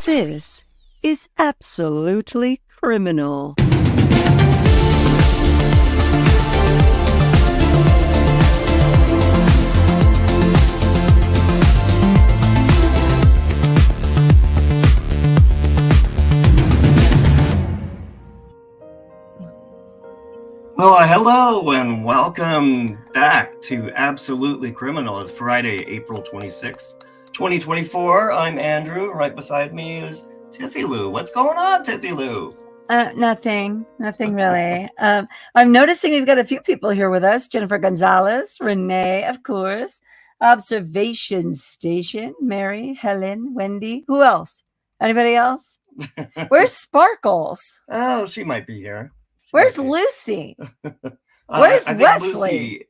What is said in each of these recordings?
This is absolutely criminal. Well, hello and welcome back to Absolutely Criminal. It's Friday, April 26th, 2024. I'm Andrew. Right beside me is Tiffie Lou. What's going on, Tiffie Lou? Nothing really. I'm noticing we've got a few people here with us. Jennifer Gonzalez, Renee, of course, Observation Station, Mary, Helen, Wendy. Who else? Anybody else? Where's Sparkles? Oh, she might be here. Where's Lucy? Where's Wesley?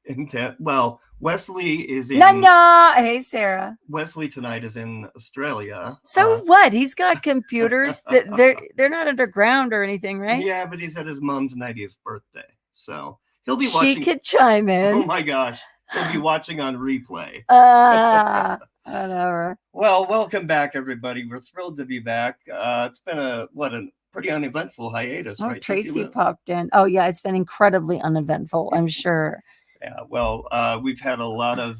Wesley is in... No. Hey, Sarah. Wesley tonight is in Australia. So what? He's got computers. They're not underground or anything, right? Yeah, but he's at his mom's 90th birthday. So he'll be watching... She could chime in. Oh, my gosh. He'll be watching on replay. Whatever. Well, welcome back, everybody. We're thrilled to be back. It's been a pretty uneventful hiatus, right? Tracy popped in. Oh, yeah, it's been incredibly uneventful, I'm sure. Yeah, well, we've had a lot of,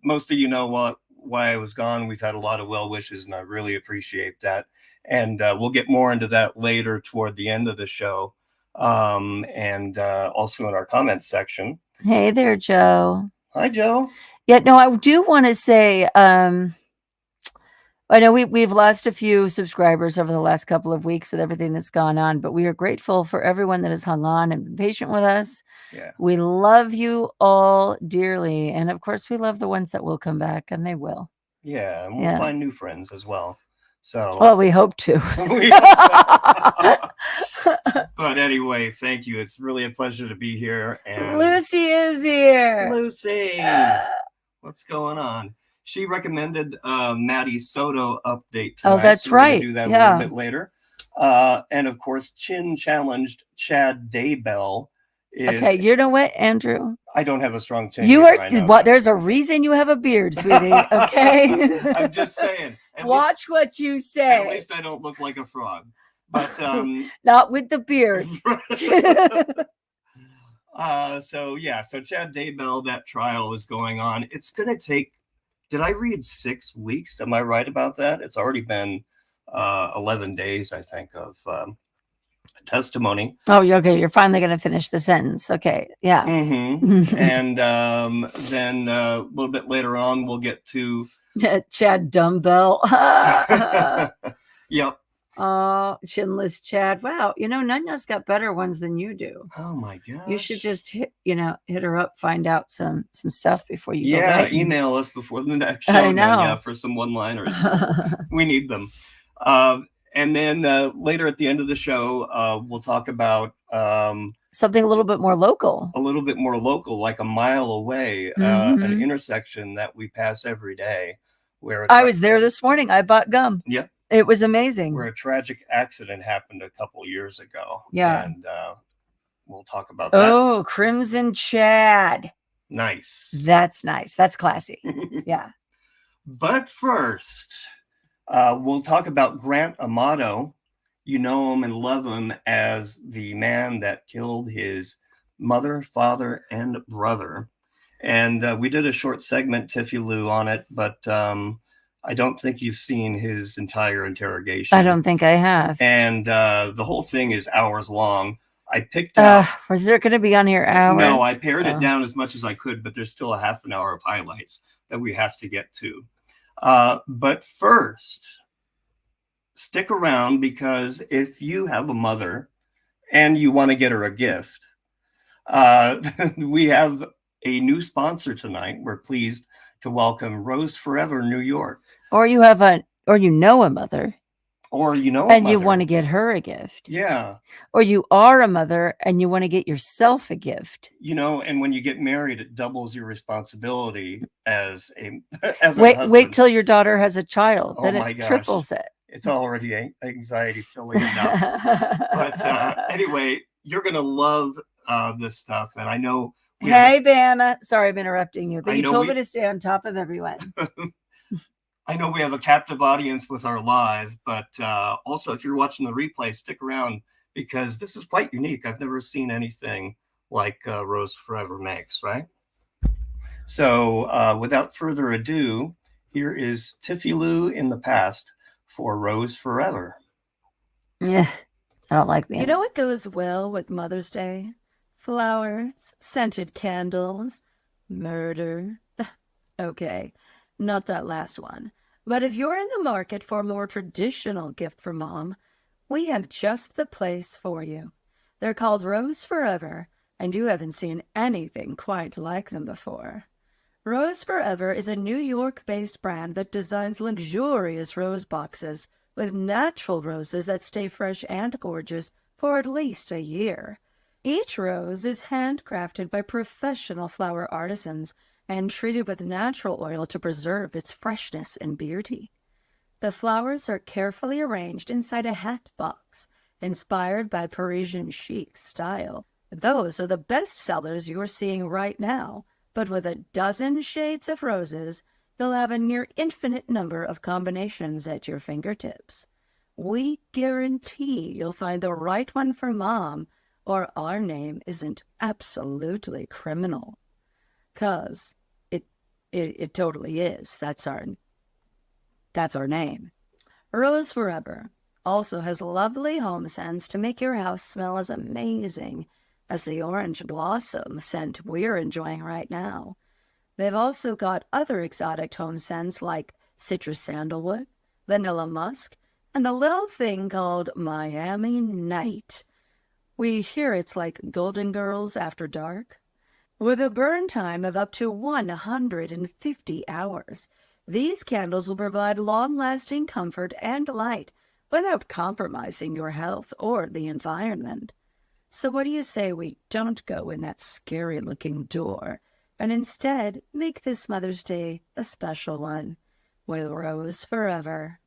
most of you know why I was gone. We've had a lot of well wishes, and I really appreciate that. And we'll get more into that later toward the end of the show, and also in our comments section. Hey there, Joe. Hi, Joe. Yeah, no, I do want to say, I know we've lost a few subscribers over the last couple of weeks with everything that's gone on, but we are grateful for everyone that has hung on and been patient with us. Yeah. We love you all dearly. And of course, we love the ones that will come back, and they will. Yeah, and we'll find new friends as well. So, well, we hope to. But anyway, thank you. It's really a pleasure to be here. And Lucy is here. Lucy, what's going on? She recommended Maddie Soto update tonight. Oh, that's so we're right. Do that a little bit later. And of course, Chin challenged Chad Daybell. Okay, you know what, Andrew? I don't have a strong chin. You are what? There's a reason you have a beard, sweetie. Okay. I'm just saying. Watch what you say. At least I don't look like a frog. But not with the beard. So Chad Daybell, that trial is going on. It's gonna take. Did I read 6 weeks? Am I right about that? It's already been 11 days, I think, of testimony. Oh, okay. You're finally going to finish the sentence. Okay. Yeah. Mm-hmm. And then a little bit later on, we'll get to Chad Dumbbell. Yep. Oh, chinless Chad. Wow. Nanya's got better ones than you do. Oh my gosh. You should just hit her up, find out some stuff before you go. Yeah, email us before the next show. I know. Nanya, for some one-liners. We need them. And then later at the end of the show, we'll talk about something a little bit more local. A little bit more local, like a mile away, an intersection that we pass every day. Where I was there this morning. I bought gum. Yeah. It was amazing. Where a tragic accident happened a couple years ago. Yeah. And we'll talk about that. Oh, Crimson Chad. Nice. That's nice. That's classy. Yeah. But first, we'll talk about Grant Amato. You know him and love him as the man that killed his mother, father, and brother. And we did a short segment, Tiffie Lou, on it, but I don't think you've seen his entire interrogation. I don't think I have. And the whole thing is hours long. I picked out... Was there going to be on here hours? No, I pared it down as much as I could, but there's still a half an hour of highlights that we have to get to. But first, stick around, because if you have a mother and you want to get her a gift, we have a new sponsor tonight. We're pleased to welcome Rose Forever New York. Or you have a mother. Or and you want to get her a gift. Yeah. Or you are a mother and you want to get yourself a gift. And when you get married, it doubles your responsibility as a wait till your daughter has a child. Then it triples it. It's already anxiety filling enough. But anyway, you're gonna love this stuff, and I know. Hey, Bama. Sorry, I'm interrupting you, but you told me to stay on top of everyone. I know we have a captive audience with our live, but also if you're watching the replay, stick around because this is quite unique. I've never seen anything like Rose Forever makes, right? So without further ado, here is Tiffie Lou in the past for Rose Forever. Yeah, I don't like me. You know what goes well with Mother's Day? Flowers, scented candles, murder. Okay, not that last one. But if you're in the market for a more traditional gift for Mom, we have just the place for you. They're called Rose Forever, and you haven't seen anything quite like them before. Rose Forever is a New York-based brand that designs luxurious rose boxes with natural roses that stay fresh and gorgeous for at least a year. Each rose is handcrafted by professional flower artisans and treated with natural oil to preserve its freshness and beauty. The flowers are carefully arranged inside a hat box, inspired by Parisian chic style. Those are the best sellers you're seeing right now, but with a dozen shades of roses, you'll have a near infinite number of combinations at your fingertips. We guarantee you'll find the right one for Mom, or our name isn't absolutely criminal. 'Cause it totally is. That's our name. Rose Forever also has lovely home scents to make your house smell as amazing as the orange blossom scent we're enjoying right now. They've also got other exotic home scents like citrus sandalwood, vanilla musk, and a little thing called Miami Night. We hear it's like Golden Girls after dark. With a burn time of up to 150 hours, these candles will provide long-lasting comfort and light without compromising your health or the environment. So what do you say we don't go in that scary-looking door and instead make this Mother's Day a special one with Rose Forever?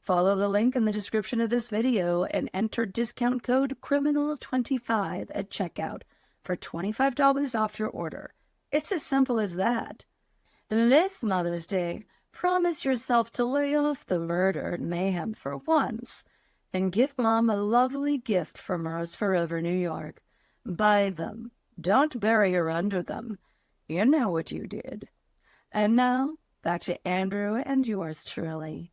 Follow the link in the description of this video and enter discount code CRIMINAL25 at checkout for $25 off your order. It's as simple as that. This Mother's Day, promise yourself to lay off the murder and mayhem for once and give Mom a lovely gift from Rose Forever, New York. Buy them. Don't bury her under them. You know what you did. And now, back to Andrew and yours truly.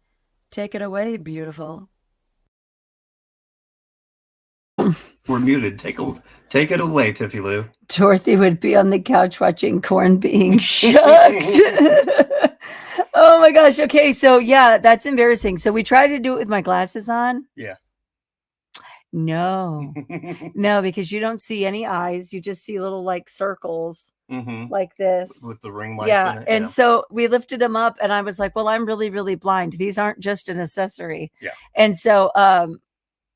Take it away, beautiful. We're muted. Take it away, Tiffie Lou. Dorothy would be on the couch watching corn being shucked. Oh my gosh. Okay, so yeah, that's embarrassing. So we tried to do it with my glasses on. Yeah. No, no, because you don't see any eyes. You just see little like circles like this. With the ring lights Yeah. in it. And so we lifted them up and I was like, well, I'm really, really blind. These aren't just an accessory. Yeah. And so,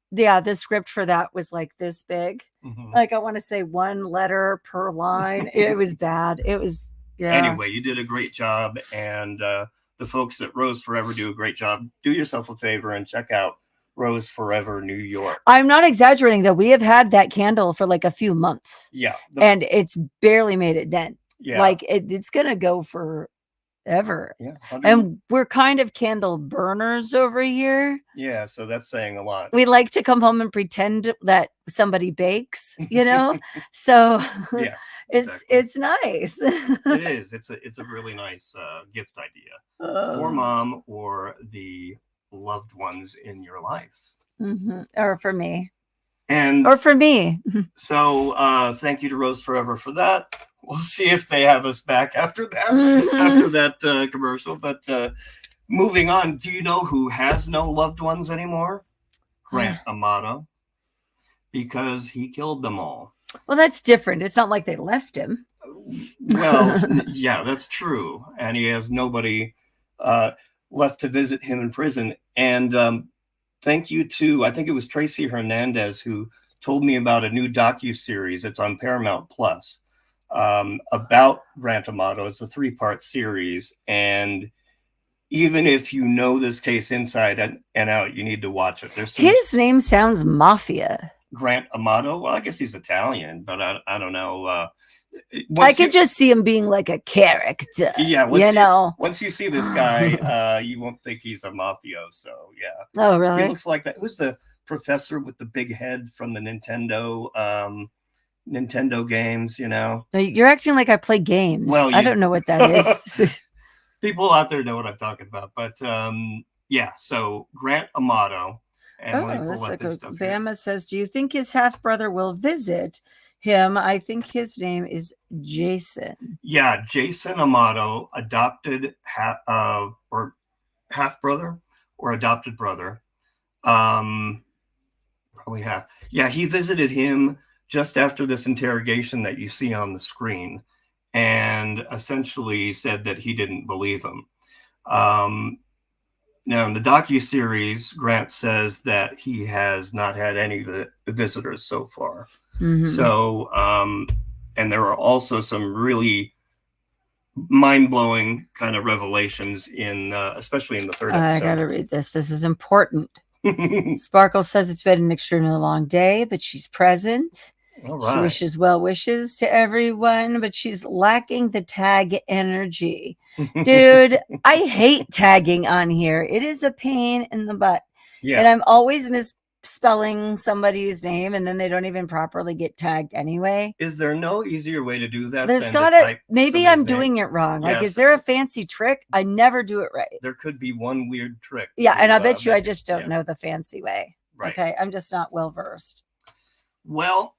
yeah, the script for that was like this big. Like I want to say one letter per line. It was bad. It was, yeah. Anyway, you did a great job. And the folks at Rose Forever do a great job. Do yourself a favor and check out Rose Forever, New York. I'm not exaggerating though. We have had that candle for like a few months. Yeah. And it's barely made it dent. Yeah. Like it's going to go for ever. Yeah. And we're kind of candle burners over here. Yeah, so that's saying a lot. We like to come home and pretend that somebody bakes, you know? So yeah, it's nice. It is. It's a really nice gift idea for Mom or the loved ones in your life. Or for me. And or for me. So thank you to Rose Forever for that. We'll see if they have us back after that, after that commercial. But moving on, do you know who has no loved ones anymore? Grant Amato, because he killed them all. Well, that's different. It's not like they left him. Well, yeah, that's true. And he has nobody left to visit him in prison. And thank you to, I think it was Tracy Hernandez who told me about a new docuseries. It's on Paramount Plus. About Grant Amato. It's a 3-part series, and even if you know this case inside and out, you need to watch it. There's some... His name sounds mafia. Grant Amato. Well, I guess he's Italian, but I don't know. I could just see him being like a character. Yeah, you know. Once you see this guy, you won't think he's a mafioso. Yeah. Oh, really? He looks like that. Who's the professor with the big head from the Nintendo games? You know. You're acting like I play games. Well, I don't know what that is. People out there know what I'm talking about, but yeah. So Grant Amato. And Bama says, "Do you think his half brother will visit him? I think his name is Jason." Yeah, Jason Amato, adopted or half brother or adopted brother. Probably half. Yeah, he visited him just after this interrogation that you see on the screen, and essentially said that he didn't believe him. Now, in the docuseries, Grant says that he has not had any visitors so far. Mm-hmm. So, and there are also some really mind-blowing kind of revelations in, especially in the third episode. I got to read this. This is important. Sparkle says it's been an extremely long day, but she's present. All right. She wishes well wishes to everyone, but she's lacking the tag energy. Dude, I hate tagging on here. It is a pain in the butt. Yeah. And I'm always misspelling somebody's name, and then they don't even properly get tagged anyway. Is there no easier way to do that? There's gotta, maybe I'm doing it wrong. Yes. Like, is there a fancy trick? I never do it right. There could be one weird trick. Yeah, and I bet you I just don't know the fancy way. Right. Okay, I'm just not well versed. Well,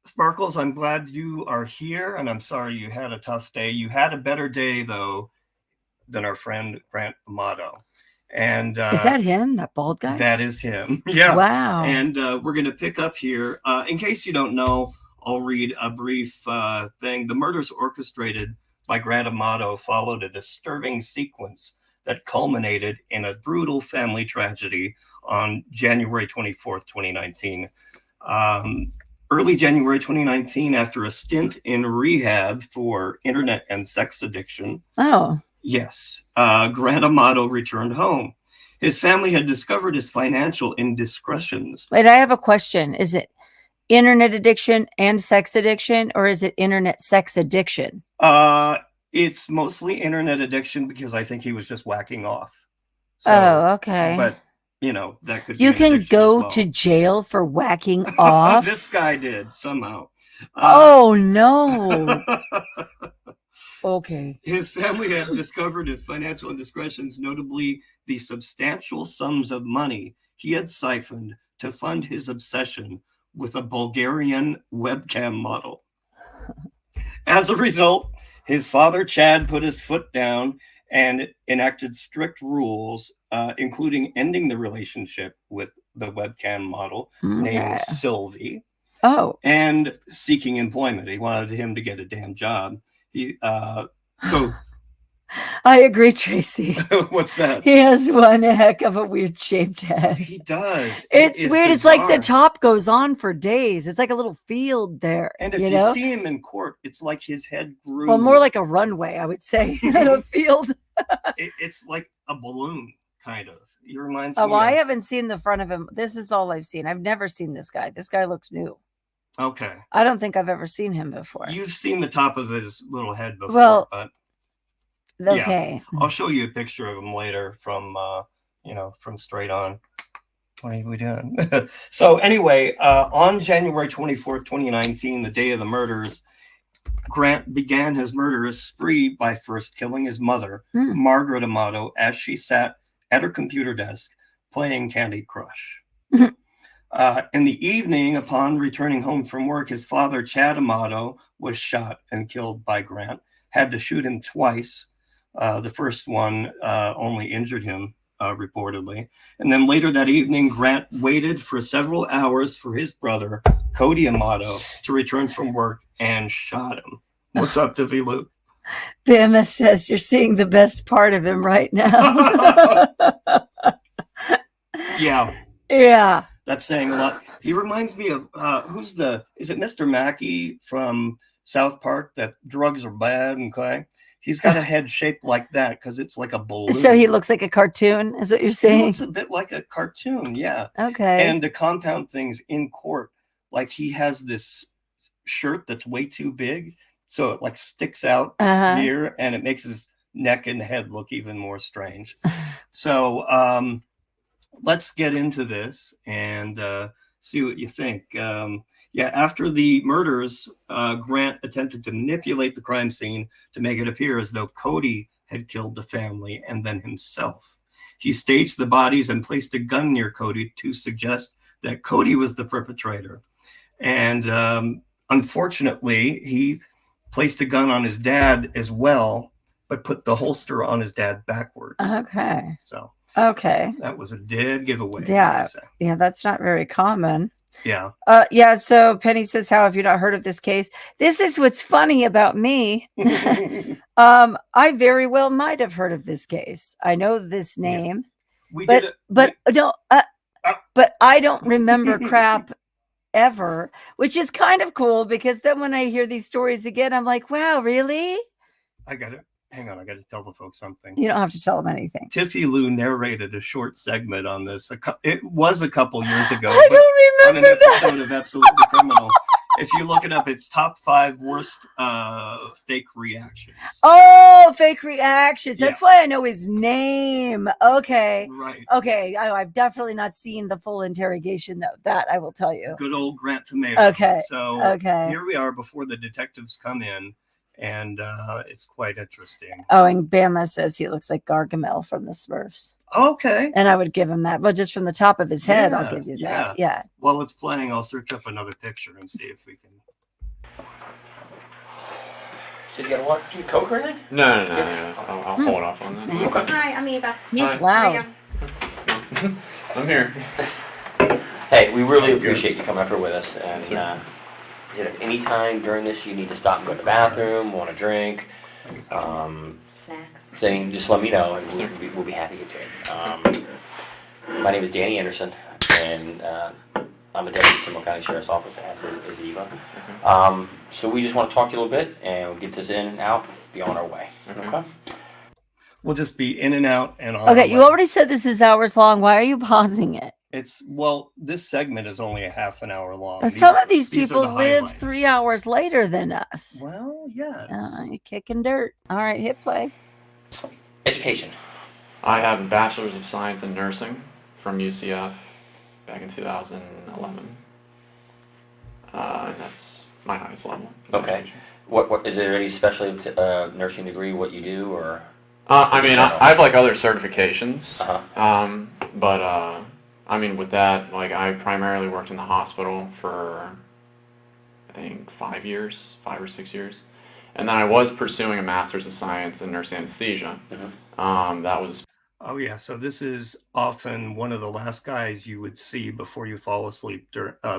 Sparkles, I'm glad you are here, and I'm sorry you had a tough day. You had a better day, though, than our friend Grant Amato. And is that him, that bald guy? That is him. Yeah. Wow. And we're going to pick up here. In case you don't know, I'll read a brief thing. The murders orchestrated by Grant Amato followed a disturbing sequence that culminated in a brutal family tragedy on January 24th, 2019. Early January 2019, after a stint in rehab for internet and sex addiction. Oh. Yes. Grant Amato returned home. His family had discovered his financial indiscretions. Wait, I have a question. Is it internet addiction and sex addiction, or is it internet sex addiction? It's mostly internet addiction because I think he was just whacking off. So, oh, okay. But you know, that could you can go to jail for whacking off. This guy did somehow. Oh no. Okay. His family had discovered his financial indiscretions, notably the substantial sums of money he had siphoned to fund his obsession with a Bulgarian webcam model. As a result, his father, Chad, put his foot down and enacted strict rules, including ending the relationship with the webcam model named Sylvie. Oh. And seeking employment. He wanted him to get a damn job. So I agree, Tracy. What's that? He has one heck of a weird shaped head. He does. It's weird. Bizarre. It's like the top goes on for days. It's like a little field there. And if you see him in court, it's like his head grew. Well, more like a runway, I would say, than a field. It's like a balloon, kind of. He reminds me. Oh, well, I haven't seen the front of him. This is all I've seen. I've never seen this guy. This guy looks new. Okay. I don't think I've ever seen him before. You've seen the top of his little head before. Well, but okay. Yeah, I'll show you a picture of him later from, from Straight On. What are we doing? So anyway, on January 24th, 2019, the day of the murders, Grant began his murderous spree by first killing his mother, Margaret Amato, as she sat at her computer desk playing Candy Crush. In the evening, upon returning home from work, his father, Chad Amato, was shot and killed by Grant. Had to shoot him twice. The first one only injured him, reportedly. And then later that evening, Grant waited for several hours for his brother, Cody Amato, to return from work and shot him. What's up, Tiffie Lou? Bama says you're seeing the best part of him right now. Yeah. Yeah. That's saying a lot. He reminds me of, is it Mr. Mackey from South Park, that drugs are bad, okay? He's got a head shaped like that because it's like a balloon. So he looks like a cartoon, is what you're He saying? looks a bit like a cartoon, yeah. Okay. And to compound things in court, like he has this shirt that's way too big, so it like sticks out here, and it makes his neck and head look even more strange. So let's get into this and see what you think. Yeah, after the murders, Grant attempted to manipulate the crime scene to make it appear as though Cody had killed the family and then himself. He staged the bodies and placed a gun near Cody to suggest that Cody was the perpetrator. And unfortunately, he placed a gun on his dad as well, but put the holster on his dad backwards. Okay. So okay. That was a dead giveaway. Yeah. Yeah, that's not very common. Yeah. Yeah. So Penny says, how have you not heard of this case? This is what's funny about me. I very well might have heard of this case. I know this name, but I don't remember crap ever, which is kind of cool because then when I hear these stories again, I'm like, wow, really? I got it. Hang on, I got to tell the folks something. You don't have to tell them anything. Tiffie Lou narrated a short segment on this. It was a couple years ago. I don't remember on an episode of Absolutely Criminal. If you look it up, it's top 5 worst fake reactions. Oh, fake reactions. That's why I know his name. Okay. Right. Okay. I've definitely not seen the full interrogation, though. That I will tell you. Good old Grant Tomato. Okay. So here we are before the detectives come in. And it's quite interesting. Oh, and Bama says he looks like Gargamel from the Smurfs. Okay. And I would give him that. But just from the top of his head, I'll give you that. Yeah. While it's playing, I'll search up another picture and see if we can. So you got to watch Coke or anything? No. I'll hold off on that. Okay. Hi, I'm Eva. He's loud. I'm here. Hey, we really appreciate you coming up here with us. And if any time during this you need to stop and go to the bathroom, want a drink, thing, just let me know, and we'll be happy to get you in. My name is Danny Anderson, and I'm a deputy Seminole County Sheriff's Office, as is Eva. So we just want to talk to you a little bit, and we'll get this in and out, be on our way. Okay? We'll just be in and out and on. Okay, you already said this is hours long. Why are you pausing it? This segment is only a half an hour long. Some of these people live highlights. 3 hours later than us. Well, yes. You're kicking dirt. All right, hit play. Education. I have a Bachelor's of Science in Nursing from UCF back in 2011. And that's my highest level. Okay. What is there any special nursing degree, what you do, or? I have like other certifications. Uh-huh. But with that, like I primarily worked in the hospital for I think 5 or 6 years. And then I was pursuing a Master's of Science in Nurse Anesthesia. Mm-hmm. That was... Oh, yeah. So this is often one of the last guys you would see before you fall asleep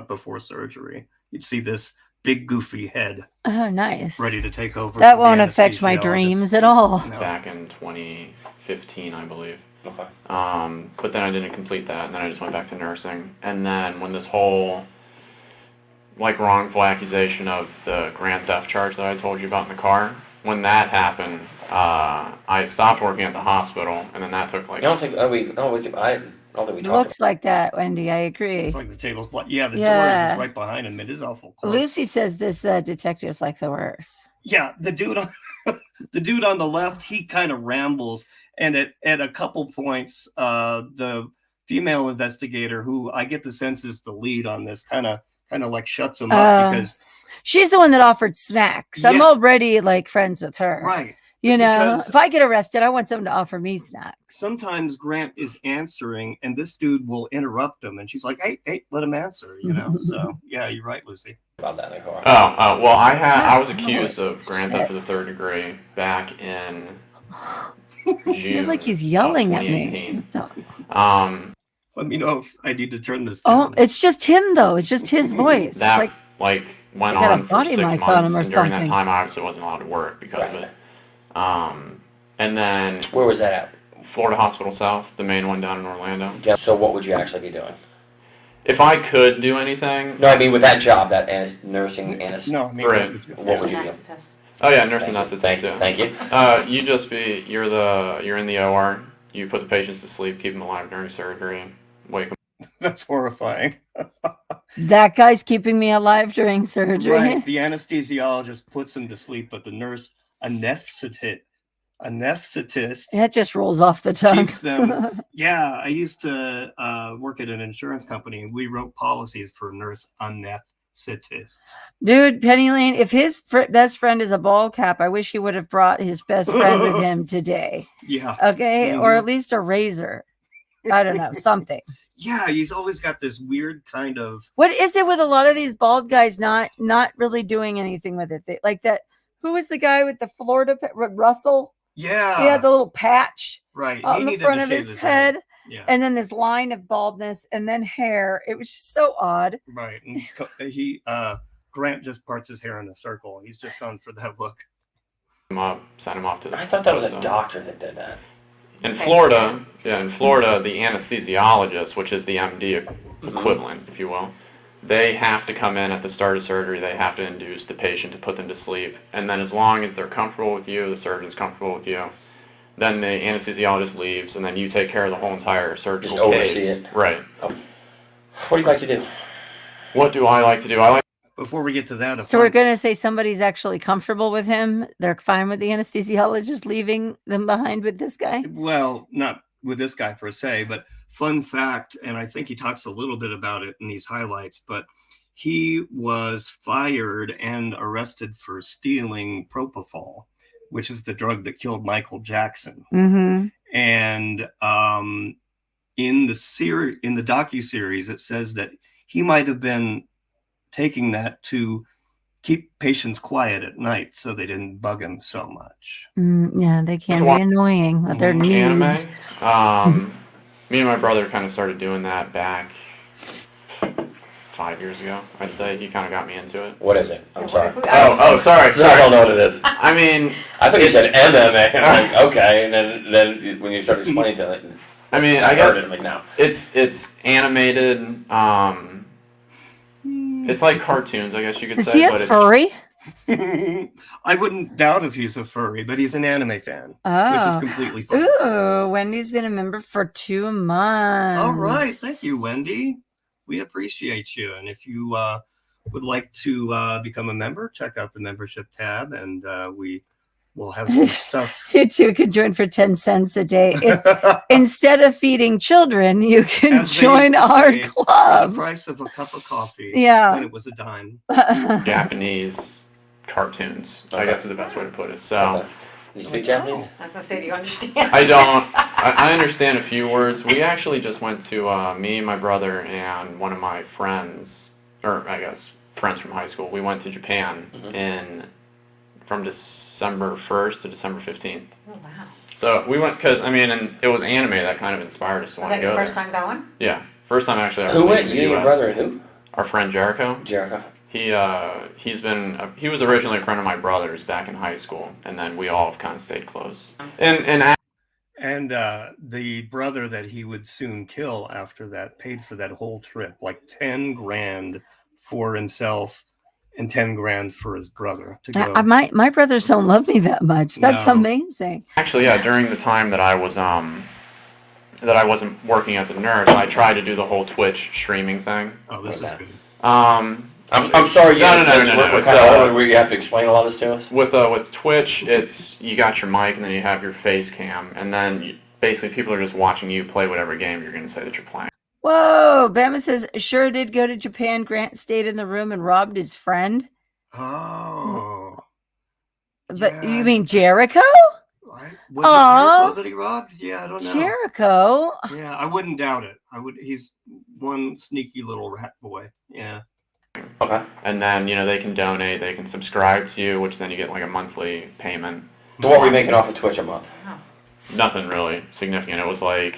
before surgery. You'd see this big, goofy head. Oh, nice. Ready to take over. That won't affect my dreams at all. No. Back in 2015, I believe. Okay. But then I didn't complete that, and then I just went back to nursing. And then when this whole wrongful accusation of the grand theft charge that I told you about in the car, when that happened, I stopped working at the hospital, and then that took I don't think we talked Looks like that, Wendy. I agree. It's like the table's blocked. Yeah, the doors is right behind him. It is awful close. Lucy says this detective's like the worst. Yeah, the dude on the left, he kind of rambles, and at a couple points, the female investigator, who I get the sense is the lead on this, kind of like shuts him up because she's the one that offered snacks. I'm already friends with her. Right. You know, if I get arrested, I want someone to offer me snacks. Sometimes Grant is answering, and this dude will interrupt him, and she's like, "Hey, let him answer." You know. So yeah, you're right, Lucy. About that in the car. Well, I was accused of grand theft of the third degree back in June. I feel like he's yelling at me. Let me know if I need to turn this Oh, down. it's just him though. It's just his voice. That it's went got a on for body 6 mic months, on him or and during something. that time, I obviously wasn't allowed to work because of it. And then where was that at? Florida Hospital South, the main one down in Orlando. Yeah. So what would you actually be doing? If I could do anything... No, I mean with that job, that nursing anesthesia. No, I mean, Right. What would you do? Oh yeah, nurse anesthetist. Thank you. Thank you. You're in the OR. You put the patients to sleep, keep them alive during surgery, wake them. That's horrifying. That guy's keeping me alive during surgery. Right. The anesthesiologist puts him to sleep, but the nurse anesthetist That just rolls off the tongue. keeps them. Yeah, I used to work at an insurance company, and we wrote policies for nurse anesthetists. Dude, Penny Lane, if his best friend is a ball cap, I wish he would have brought his best friend with him today. Yeah. Okay. Or at least a razor. I don't know, something. Yeah, he's always got this weird kind of. What is it with a lot of these bald guys not really doing anything with it? Like that. Who was the guy with the Florida Russell? Yeah. He had the little patch Right. on He the needed front to of shave his head, Yeah. and then this line of baldness, and then hair. It was just so odd. Right. And Grant just parts his hair in a circle. He's just gone for that look. Send him off to the. I thought that was a doctor that did that. In Florida, the anesthesiologist, which is the MD equivalent, if you will, they have to come in at the start of surgery. They have to induce the patient to put them to sleep, and then as long as they're comfortable with you, the surgeon's comfortable with you, then the anesthesiologist leaves, and then you take care of the whole entire surgical Just oversee case. it. Right. What do you like to do? What do I like to do? I like. Before we get to that, So we're going to say somebody's actually comfortable with him. They're fine with the anesthesiologist leaving them behind with this guy. well, not with this guy per se, but fun fact, and I think he talks a little bit about it in these highlights, but he was fired and arrested for stealing propofol, which is the drug that killed Michael Jackson. Mm-hmm. And in the docuseries, it says that he might have been taking that to keep patients quiet at night so they didn't bug him so much. Yeah, they can be annoying with their needs. Anime. Me and my brother kind of started doing that back 5 years ago, I'd say. He kind of got me into it. What is it? I'm sorry. Sorry. I don't know what it is. I mean, I thought you said MMA. I'm like, okay, and then when you started explaining to it, I mean, I heard guess it. I'm like, no. it's animated. It's like cartoons, I guess you could Is say. he a but furry? I wouldn't doubt if he's a furry, but he's an anime fan, which Oh. is completely fine. Ooh, Wendy's been a member for 2 months. All right. Thank you, Wendy. We appreciate you. And if you would like to become a member, check out the membership tab, and we will have some stuff. You too could join for 10 cents a day. Instead of feeding children, you can As they join used to our say, The club. price of a cup of coffee Yeah. when it was a dime. Japanese cartoons, I guess is the best way to put it. So Okay. You speak Japanese? I was gonna say, do you understand? I don't. I understand a few words. We actually just went to me, my brother, and one of my friends, or I guess friends from high school. We went to Japan from December 1st to December 15th. Oh, wow. So we went because and it was anime that kind of inspired us to Was want that to your go first there. time going? Yeah, first time actually. I Who was went? leaving You, the your US. brother, and who? Our friend Jericho. Jericho. He was originally a friend of my brother's back in high school, and then we all have kind of stayed close. And the brother that he would soon kill after that paid for that whole trip, like 10 grand for himself and 10 grand for his brother to go. My brothers don't love me that much. That's No. amazing. Actually, yeah, during the time that I was that I wasn't working as a nurse, I tried to do the whole Twitch streaming thing. Oh, this is good. I'm sorry. No. We're kind of older. You have to explain a lot of this to us. With Twitch, it's you got your mic and then you have your face cam, and then basically people are just watching you play whatever game you're going to say that you're playing. Whoa, Bama says, sure did go to Japan. Grant stayed in the room and robbed his friend. Oh. But Yeah. you mean Jericho? Right. Was it Jericho that he robbed? Yeah, I don't know. Jericho? Yeah, I wouldn't doubt it. He's one sneaky little rat boy. Yeah. Okay. And then, they can donate, they can subscribe to you, which then you get like a monthly payment. So what were we making off of Twitch a month? Nothing really significant. It was like...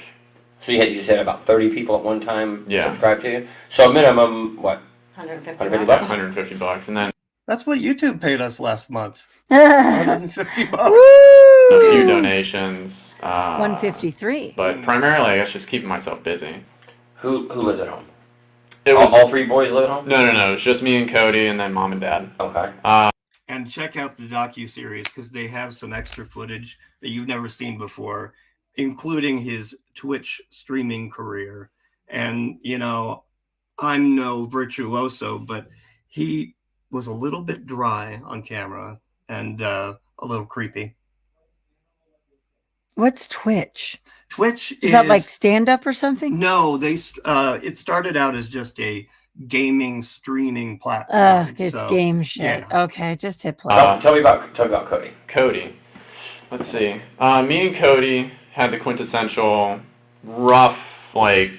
So you said about 30 people at one time Yeah. subscribe to you? So a minimum, what? 150 $150? bucks. $150, and then That's what YouTube paid us last month. Woo! $150. a few donations. 153. But primarily, I guess, just keeping myself busy. Who lives at home? It was, All three boys live at home? no, it was just me and Cody, and then mom and dad. Okay. and check out the docuseries because they have some extra footage that you've never seen before, including his Twitch streaming career. And, you know, I'm no virtuoso, but he was a little bit dry on camera and a little creepy. What's Twitch? Twitch Is that like stand up or something? No, it started out as just a gaming streaming platform. It's so, game shit. yeah. Okay, just hit play. Tell me about Cody. Cody. Let's see. Me and Cody had the quintessential rough, like,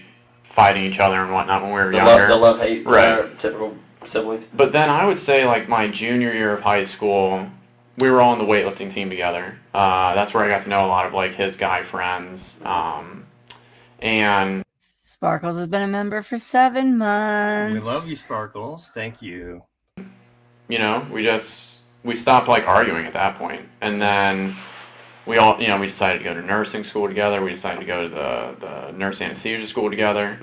fighting each other and whatnot when we were younger. The love-hate, right. Typical siblings. But then I would say, like, my junior year of high school, we were all on the weightlifting team together. That's where I got to know a lot of, like, his guy friends. And Sparkles has been a member for 7 months. We love you, Sparkles. Thank you. you know, we stopped like arguing at that point. And then we all, you know, we decided to go to nursing school together. We decided to go to the nurse anesthesia school together.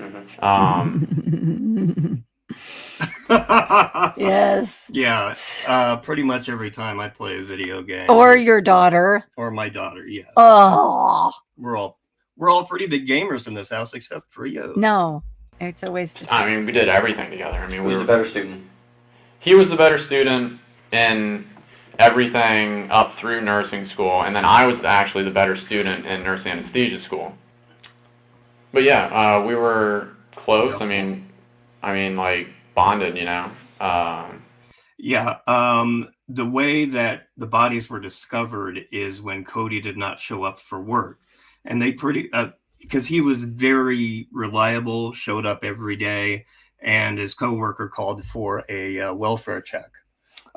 Yes. Yeah. Pretty much every time I play a video game. Or your daughter. Or my daughter, yeah. Oh. We're all pretty big gamers in this house except for you. No. It's a waste of time. I mean, we did everything together. I mean, Who was the better student? He was the better student in everything up through nursing school, and then I was actually the better student in nurse anesthesia school. But yeah, we were close. I mean, like bonded, you know. Yeah. The way that the bodies were discovered is when Cody did not show up for work, and they because he was very reliable, showed up every day, and his coworker called for a welfare check.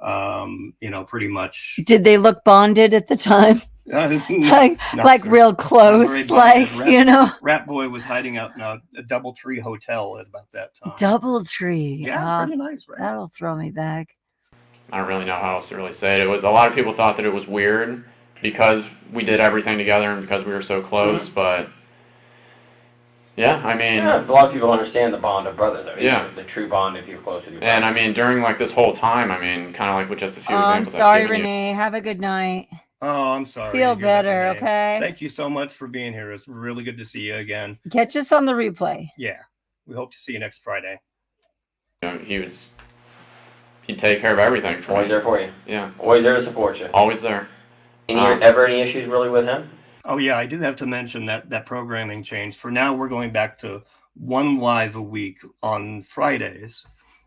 You know, pretty much. Did they look bonded at the time? like real close, like, you know. Rat Boy was hiding out in a DoubleTree hotel at about that time. DoubleTree. Yeah, it's pretty nice, right? That'll throw me back. I don't really know how else to really say it. It was a lot of people thought that it was weird because we did everything together and because we were so close, but yeah, I mean, a lot of people understand the bond of brothers. I mean, yeah, the true bond if you're close with your brother. And I mean, during like this whole time, I mean, kind of like with just a few I'm examples. sorry, Renee. Have a good night. Oh, I'm sorry. Feel better, okay? Thank you so much for being here. It's really good to see you again. Catch us on the replay. Yeah, we hope to see you next Friday. You know, he'd take care of everything for Always me. there for you. Yeah. Always there to support you. Always there. Ever any issues really with him? Oh yeah, I do have to mention that programming changed. For now, we're going back to 1 live a week on Fridays,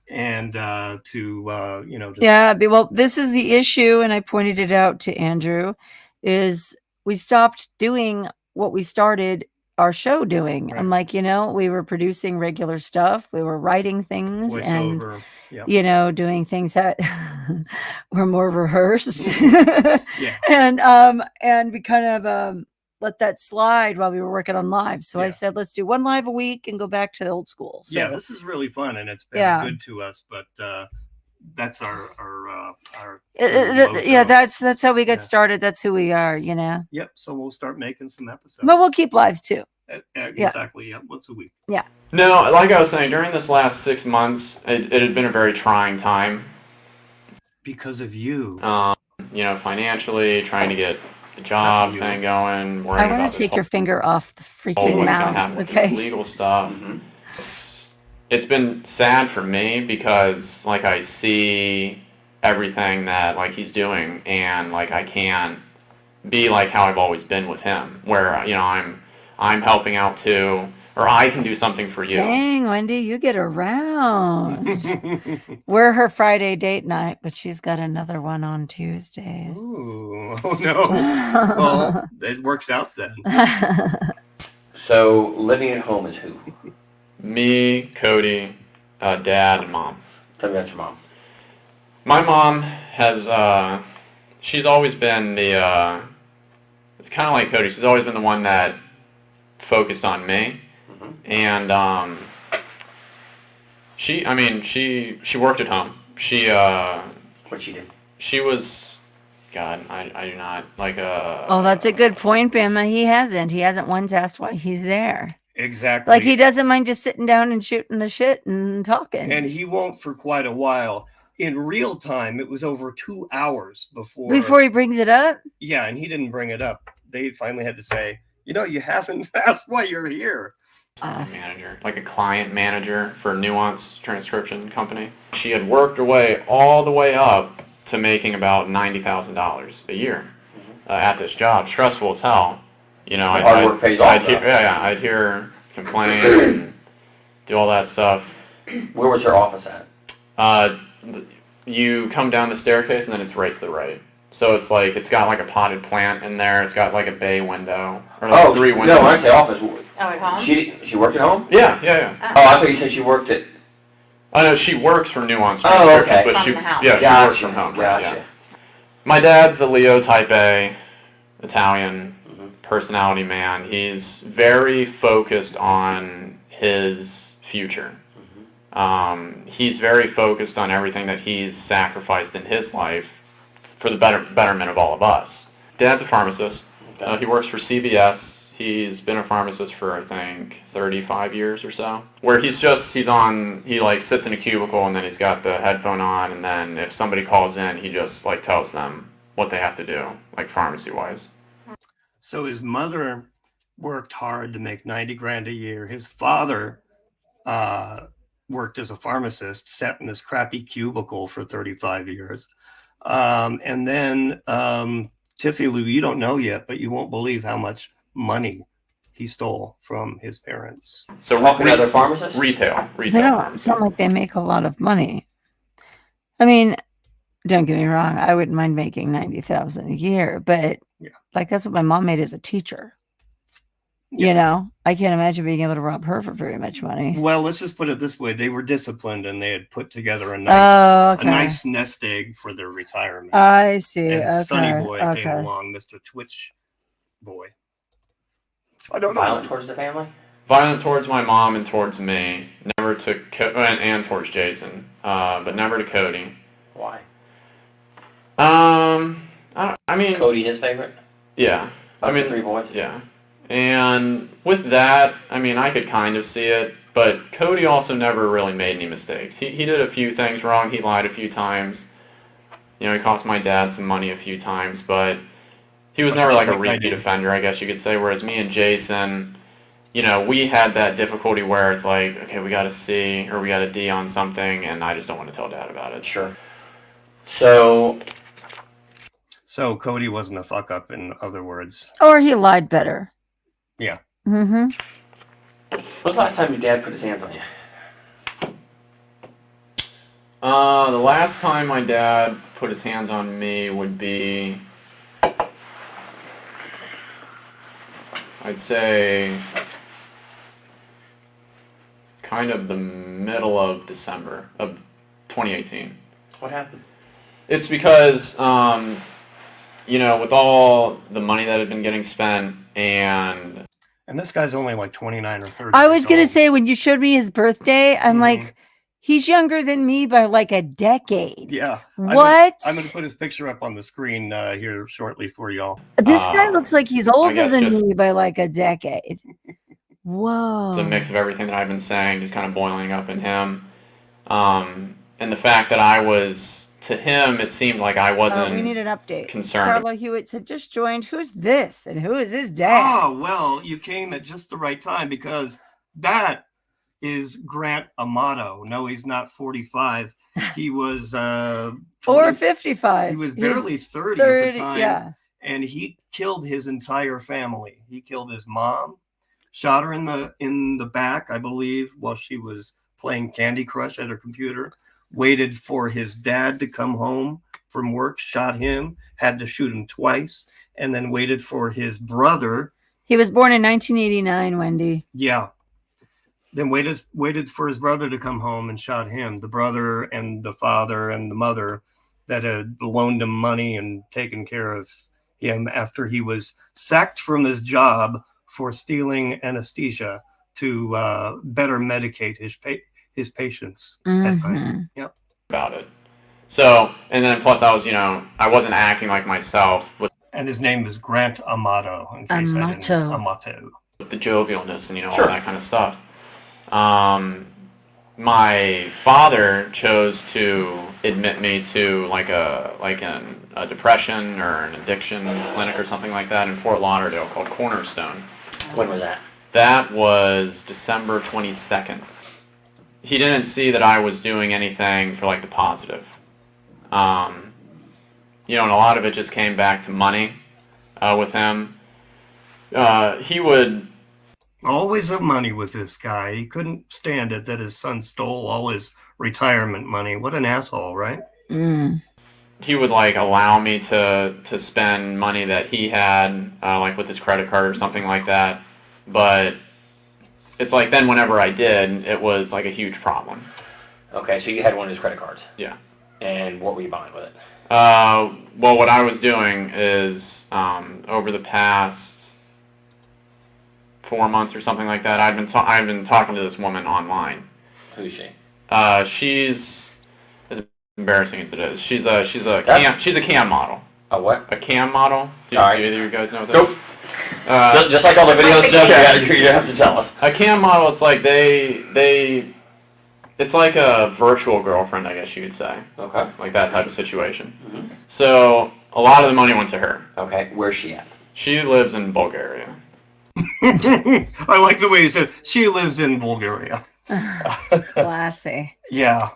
and you know. Just... Yeah, well, this is the issue, and I pointed it out to Andrew, is we stopped doing what we started our show doing. Right. I'm like, you know, we were producing regular stuff, we were writing things, and you know, doing things that were more rehearsed. Yeah. And we kind of let that slide while we were working on live. So I said, let's do 1 live a week and go back to the old school. So, yeah, this is really fun, and it's been good to us. But that's our yeah, that's how we got started. That's who we are, you know. Yep. So we'll start making some episodes. But we'll keep lives too. Exactly. Yeah. Once a week. Yeah. No, like I was saying, during this last 6 months, it had been a very trying time. Because of you. You know, financially, trying to get the job thing going. I want to take your finger off the freaking mouse, okay? Legal stuff. Mm-hmm. It's been sad for me because, like, I see everything that, like, he's doing, and, like, I can't be like how I've always been with him, where, you know, I'm helping out too, or I can do something for you. Dang, Wendy, you get around. We're her Friday date night, but she's got another one on Tuesdays. Ooh, oh no. Well, it works out then. So, living at home is who? Me, Cody, Dad, and Mom. Tell me about your mom. My mom has, she's always been it's kind of like Cody, she's always been the one that focused on me. Mm-hmm. And she worked at home. What she did? She was, God, I do not, like oh, that's a good point, Bama. He hasn't once asked why he's there. Exactly. Like, he doesn't mind just sitting down and shooting the shit and talking. And he won't for quite a while. in real time, it was over 2 hours before. Before he brings it up? Yeah, and he didn't bring it up. They finally had to say, you haven't asked why you're here. Manager, like a client manager for Nuance Transcription Company. She had worked her way all the way up to making about $90,000 a year at this job. Stressful as hell. Hard work pays off. I'd hear her complain and do all that stuff. Where was her office at? You come down the staircase and then it's right to the right. So it's got like a potted plant in there. It's got like a bay window or like 3 windows. No, when I say office. At home? She worked at home? Yeah. Oh, I thought you said she worked at. Oh no, she works for Nuance. Oh, okay. But From the house. Yeah, she works from home. Gotcha. Yeah. My dad's a Leo type A, Italian personality man. He's very focused on his future. He's very focused on everything that he's sacrificed in his life for the betterment of all of us. Dad's a pharmacist. He works for CVS. He's been a pharmacist for, I think, 35 years or so. Where he like sits in a cubicle and then he's got the headphone on, and then if somebody calls in, he just like tells them what they have to do, like pharmacy-wise. So his mother worked hard to make 90 grand a year. His father worked as a pharmacist, sat in this crappy cubicle for 35 years. And then Tiffie Lou, you don't know yet, but you won't believe how much money he stole from his parents. So Helping other pharmacists? Retail. They don't sound like they make a lot of money. I mean, don't get me wrong, I wouldn't mind making $90,000 a year, but like that's what my mom made as a teacher. I can't imagine being able to rob her for very much money. Well, let's just put it this way: they were disciplined, and they had put together a nice nest egg for their retirement. I see. And Sonny Boy came along, Mr. Twitch Boy. I don't know. Violent towards the family? Violent towards my mom and towards me. Never to and towards Jason, but never to Cody. Why? I mean, Cody, his favorite? Yeah. I mean, 3 boys? Yeah. And with that, I mean, I could kind of see it, but Cody also never really made any mistakes. He did a few things wrong. He lied a few times. He cost my dad some money a few times, but he was never like a repeat offender, I guess you could say, whereas me and Jason, we had that difficulty where it's like, okay, we got a C or we got a D on something, and I just don't want to tell Dad about it. Sure. So Cody wasn't a fuck up, in other words. Or he lied better. Yeah. Mm-hmm. When's the last time your dad put his hands on you? The last time my dad put his hands on me would be, I'd say, kind of the middle of December of 2018. What happened? It's because, with all the money that had been getting spent and this guy's only like 29 or 30. I was going to say, when you showed me his birthday, I'm like, he's younger than me by like a decade. Yeah. What? I'm going to put his picture up on the screen here shortly for y'all. This guy looks like he's older than just me by like a decade. Whoa. The mix of everything that I've been saying just kind of boiling up in him. And the fact that I was, to him, it seemed like I wasn't we need an update. concerned. Carla Hewitt said, just joined. Who's this? And who is his dad? Oh, well, you came at just the right time, because that is Grant Amato. No, he's not 45. He was or 55. He was barely 30 at the time. Yeah. And he killed his entire family. He killed his mom, shot her in the back, I believe, while she was playing Candy Crush at her computer. Waited for his dad to come home from work, shot him, had to shoot him twice, and then waited for his brother. He was born in 1989, Wendy. Yeah. Then waited for his brother to come home and shot him. The brother and the father and the mother that had loaned him money and taken care of him after he was sacked from his job for stealing anesthesia to better medicate his patients at time. Yep. About it. So, and then plus I was, I wasn't acting like myself And his name is Grant Amato. In case Amato. Amato. with the jovialness and, all Sure. that kind of stuff. my father chose to admit me to like a depression or an addiction clinic or something like that in Fort Lauderdale called Cornerstone. When was that? That was December 22nd. He didn't see that I was doing anything for like the positive. You know, and a lot of it just came back to money with him. He would... Always the money with this guy. He couldn't stand it that his son stole all his retirement money. What an asshole, right? Mm. He would like allow me to spend money that he had, like with his credit card or something like that. But it's like then whenever I did, it was like a huge problem. Okay, so you had one of his credit cards. Yeah. And what were you buying with it? Well, what I was doing is over the past 4 months or something like that, I've been talking to this woman online. Who's she? She's, as embarrassing as it is, she's a cam model. A what? A cam model. Do All right. either of you guys know what that Nope. is? Just like all the videos, you have to tell us. A cam model, it's like it's like a virtual girlfriend, I guess you could say. Okay. Like that type of situation. Mm-hmm. So a lot of the money went to her. Okay, where's she at? She lives in Bulgaria. I like the way you said she lives in Bulgaria. Classy. Yeah.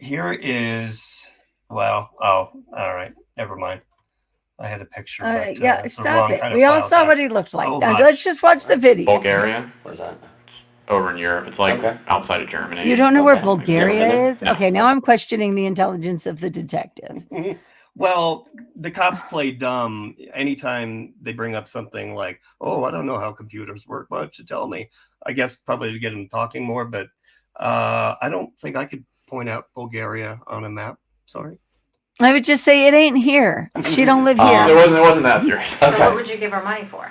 Here is, well, oh, all right. Never mind. I had a picture. But, Yeah, it's the stop wrong it. kind of We all file saw type. what he looked like. Oh, Now hush. let's just watch the video. Bulgaria, Where's that? over in Europe. It's like Okay. outside of Germany. You don't know where Okay. Bulgaria Yeah. is? No. Okay, now I'm questioning the intelligence of the detective. Well, the cops play dumb anytime they bring up something like, oh, I don't know how computers work. Why don't you tell me? I guess probably to get them talking more, but I don't think I could point out Bulgaria on a map. Sorry. I would just say it ain't here. She don't live It here. wasn't that serious. So what Okay. would you give her money for?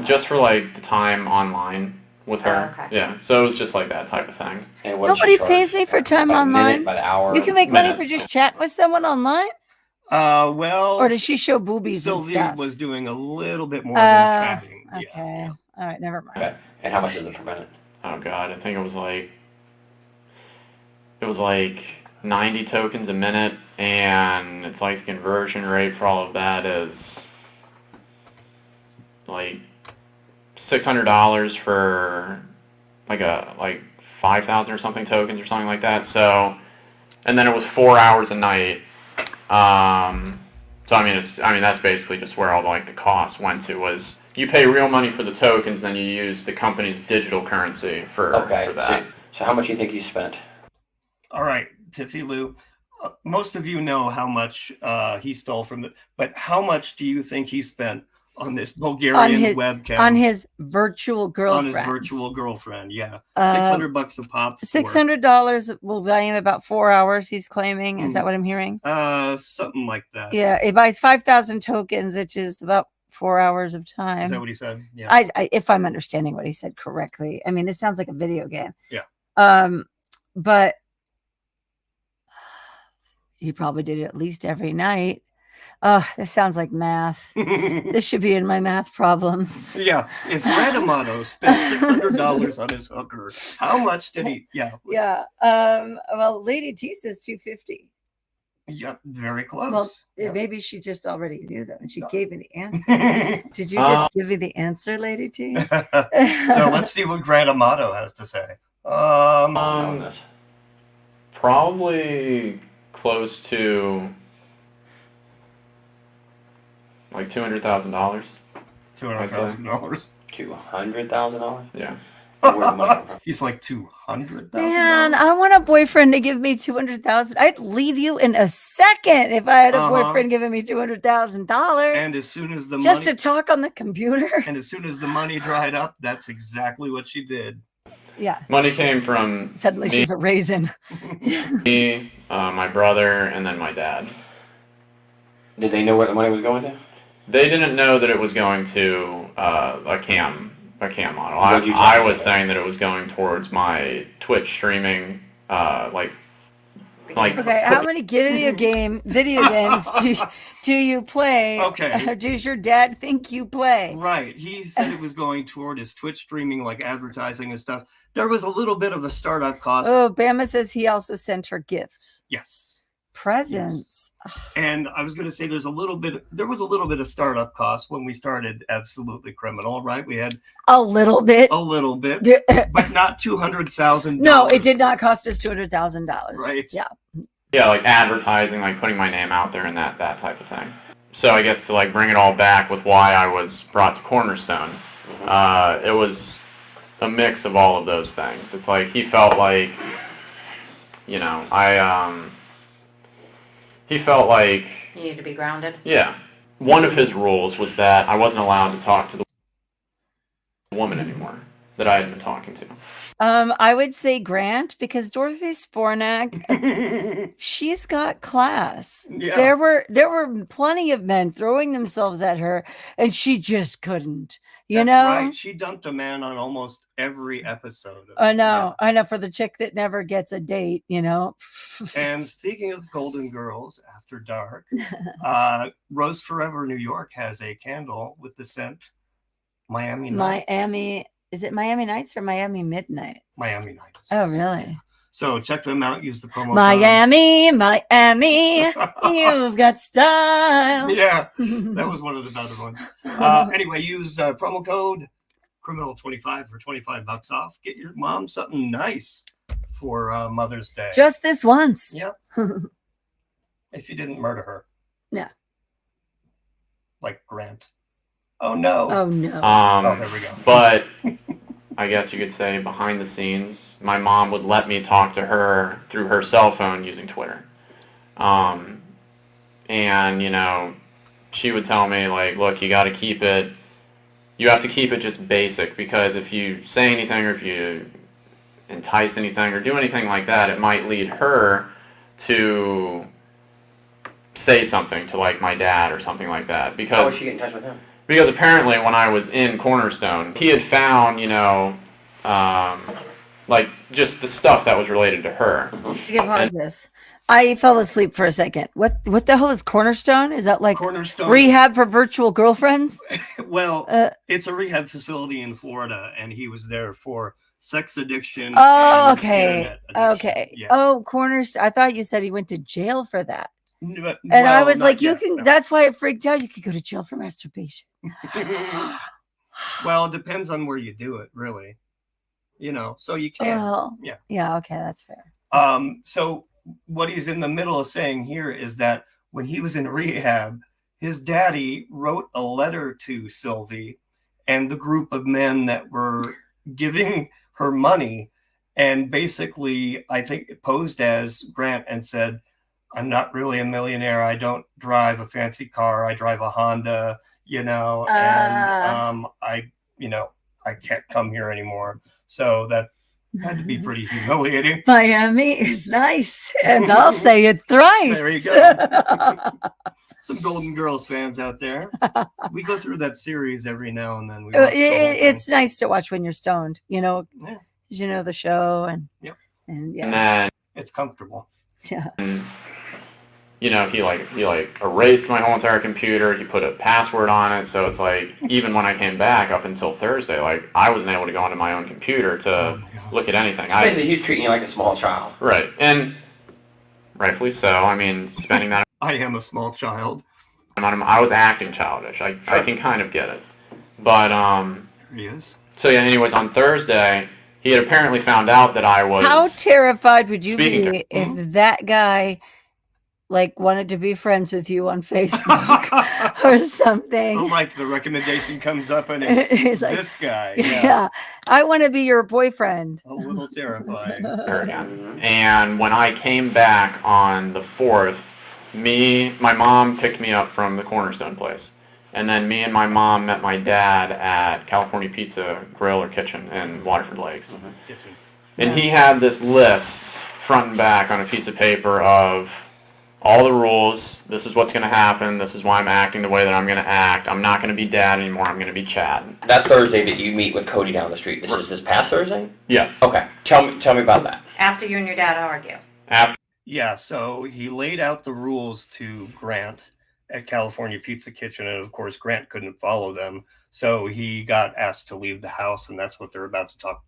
Just for like the time online with her. Oh, okay. Yeah. So it was just like that type of thing. And what does Nobody she charge? pays me for time By the online. minute, by the hour? You can make money Minute. for just chatting with someone online? Well, Or does she show boobies Sylvie and stuff? was doing a little bit more than chatting. Okay. Yeah. All right, never mind. Okay. And how much is it per minute? Oh god, I think it was like 90 tokens a minute, and it's like the conversion rate for all of that is like $600 for like 5,000 or something tokens or something like that. So, and then it was 4 hours a night. So I mean that's basically just where all like the costs went to, was you pay real money for the tokens, then you use the company's digital currency for that. So how much do you think you spent? All right, Tiffie Lou. Most of you know how much he stole from the, but how much do you think he spent on this Bulgarian webcam? On his virtual girlfriend. On his virtual girlfriend, yeah. $600 a pop. for- $600 will buy him about 4 hours, he's claiming. Is that what I'm hearing? Something like that. Yeah, he buys 5,000 tokens, which is about 4 hours of time. Is that what he said? Yeah. I if I'm understanding what he said correctly. I mean, this sounds like a video game. Yeah. But he probably did it at least every night. Oh, this sounds like math. This should be in my math problems. Yeah. If Brad Amato spent $600 on his hooker, how much did he? Yeah. Yeah. Well, Lady T says 250. Yeah. Very close. Well, Yeah. maybe she just already knew that and she gave me the answer. Did you just give me the answer, Lady T? So let's see what Grant Amato has to say. Probably close to like $200,000. $200,000. $200,000? Yeah. Where'd the money come from? He's like $200,000. Man, I want a boyfriend to give me $200,000. I'd leave you in a second if I had a boyfriend giving me $200,000 And as soon as the just money, to talk on the computer. and as soon as the money dried up, that's exactly what she did. Yeah. Money came from Suddenly she's a raisin. me, my brother, and then my dad. Did they know where the money was going to? They didn't know that it was going to a cam model. What did you I think was of it? saying that it was going towards my Twitch streaming, like Like, Okay, how many video games do you play? Okay. Or does your dad think you play? Right. He said it was going toward his Twitch streaming, like advertising and stuff. There was a little bit of a startup cost. Oh, Bama says he also sent her gifts. Yes. Presents. And I was going to say there was a little bit of startup cost when we started Absolutely Criminal, right? We had A little bit. a little bit, but not $200,000. No, it did not cost us $200,000. Right. Yeah. yeah, like advertising, like putting my name out there and that type of thing. So I guess to like bring it all back with why I was brought to Cornerstone, it was a mix of all of those things. It's like he felt like, you know, he felt like... You need to be grounded. Yeah. One of his rules was that I wasn't allowed to talk to the woman anymore that I had been talking to. I would say Grant, because Dorothy Spornak, she's got class. Yeah. There were plenty of men throwing themselves at her, and she just couldn't. You That's know? right. She dumped a man on almost every episode. I know, for the chick that never gets a date, you know. And speaking of Golden Girls After Dark, Rose Forever New York has a candle with the scent Miami Nights. Is it Miami Nights or Miami Midnight? Miami Nights. Oh, really? So check them out. Use the promo Miami, code. you've got style. Yeah, that was one of the better ones. Anyway, use promo code Criminal25 for $25 off. Get your mom something nice for Mother's Day. Just this once. Yep. If you didn't murder her. Yeah. Like Grant. Oh no. Oh no. Oh, there we go. But I guess you could say behind the scenes, my mom would let me talk to her through her cell phone using Twitter. And, you know, she would tell me, like, look, you have to keep it just basic, because if you say anything or if you entice anything or do anything like that, it might lead her to say something to, like, my dad or something like that. Because How would she get in touch with him? Because apparently when I was in Cornerstone, he had found, you know, like just the stuff that was related to her. Okay, pause this. I fell asleep for a second. What the hell is Cornerstone? Is that like Cornerstone rehab for virtual girlfriends? Well, it's a rehab facility in Florida, and he was there for sex addiction. Oh, and okay. internet addiction. Okay. Yeah. Oh, Cornerstone. I thought you said he went to jail for that. But, And I well, was not like, yet, no. that's why it freaked out. You could go to jail for masturbation. Well, it depends on where you do it, really. You know, so you can. Oh, Yeah. Yeah. Okay. That's fair. So what he's in the middle of saying here is that when he was in rehab, his daddy wrote a letter to Sylvie and the group of men that were giving her money, and basically, I think it posed as Grant and said, I'm not really a millionaire. I don't drive a fancy car. I drive a Honda, you know, and I can't come here anymore. So that had to be pretty humiliating. Miami is nice, and I'll say it thrice. There you go. Some Golden Girls fans out there. We go through that series every now and then. We watch the whole thing. It's nice to watch when you're stoned, you know, Yeah. 'cause you know the show and Yep. and yeah, And then, It's comfortable. yeah. you know, he erased my whole entire computer. He put a password on it. So it's like, even when I came back up until Thursday, like I wasn't able to go onto my own computer to look at anything. Basically, he's treating you like a small child. Right. And rightfully so. I mean, spending that I am a small child. amount of, I was acting childish. I can kind of get it. But, There he is. so yeah, anyways, on Thursday, he had apparently found out that I was... How terrified would you Speaking be if that guy like wanted to be friends with you on Facebook or something? Oh, like the recommendation comes up and it's He's like, this guy. Yeah. Yeah. I want to be your boyfriend. A little terrifying. there again. And when I came back on the 4th, my mom picked me up from the Cornerstone place. And then me and my mom met my dad at California Pizza Grill or Kitchen in Waterford Lakes. Kitchen. And he had this list, front and back, on a piece of paper of all the rules. This is what's going to happen. This is why I'm acting the way that I'm going to act. I'm not going to be Dad anymore. I'm going to be Chad. That Thursday that you meet with Cody down the street, this is this past Thursday? Yes. Okay. Tell me about that. After you and your dad argue. After Yeah, so he laid out the rules to Grant at California Pizza Kitchen, and of course Grant couldn't follow them, so he got asked to leave the house, and that's what they're about to talk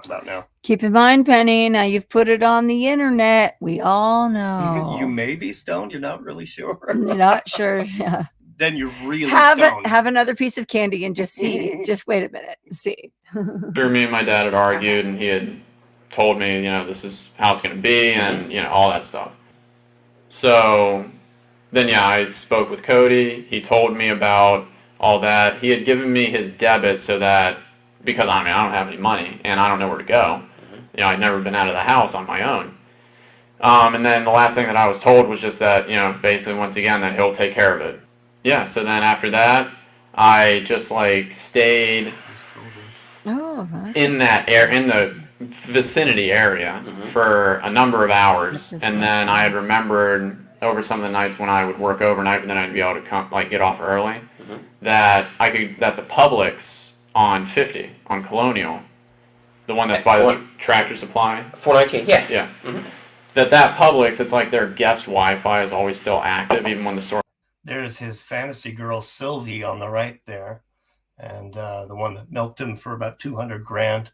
about now. Keep in mind, Penny, now you've put it on the internet. We all know. You may be stoned, you're not really sure. You're not sure. Yeah. Then you're really Have stoned. have another piece of candy and just see. Just wait a minute. See. Sure, me and my dad had argued, and he had told me, this is how it's going to be, and, all that stuff. So then, yeah, I spoke with Cody. He told me about all that. He had given me his debit so that, because, I don't have any money, and I don't know where to go. I'd never been out of the house on my own. And then the last thing that I was told was just that, basically, once again, that he'll take care of it. Yeah, so then after that, I just, stayed in that in the vicinity area for a number of hours, and then I had remembered over some of the nights when I would work overnight, and then I'd be able to come, get off early, that the Publix on 50 on Colonial, the one that's by the Tractor Supply, 419, yeah. That Publix, it's like their guest Wi-Fi is always still active, even when the store. There's his fantasy girl Sylvie on the right there, and the one that milked him for about $200,000.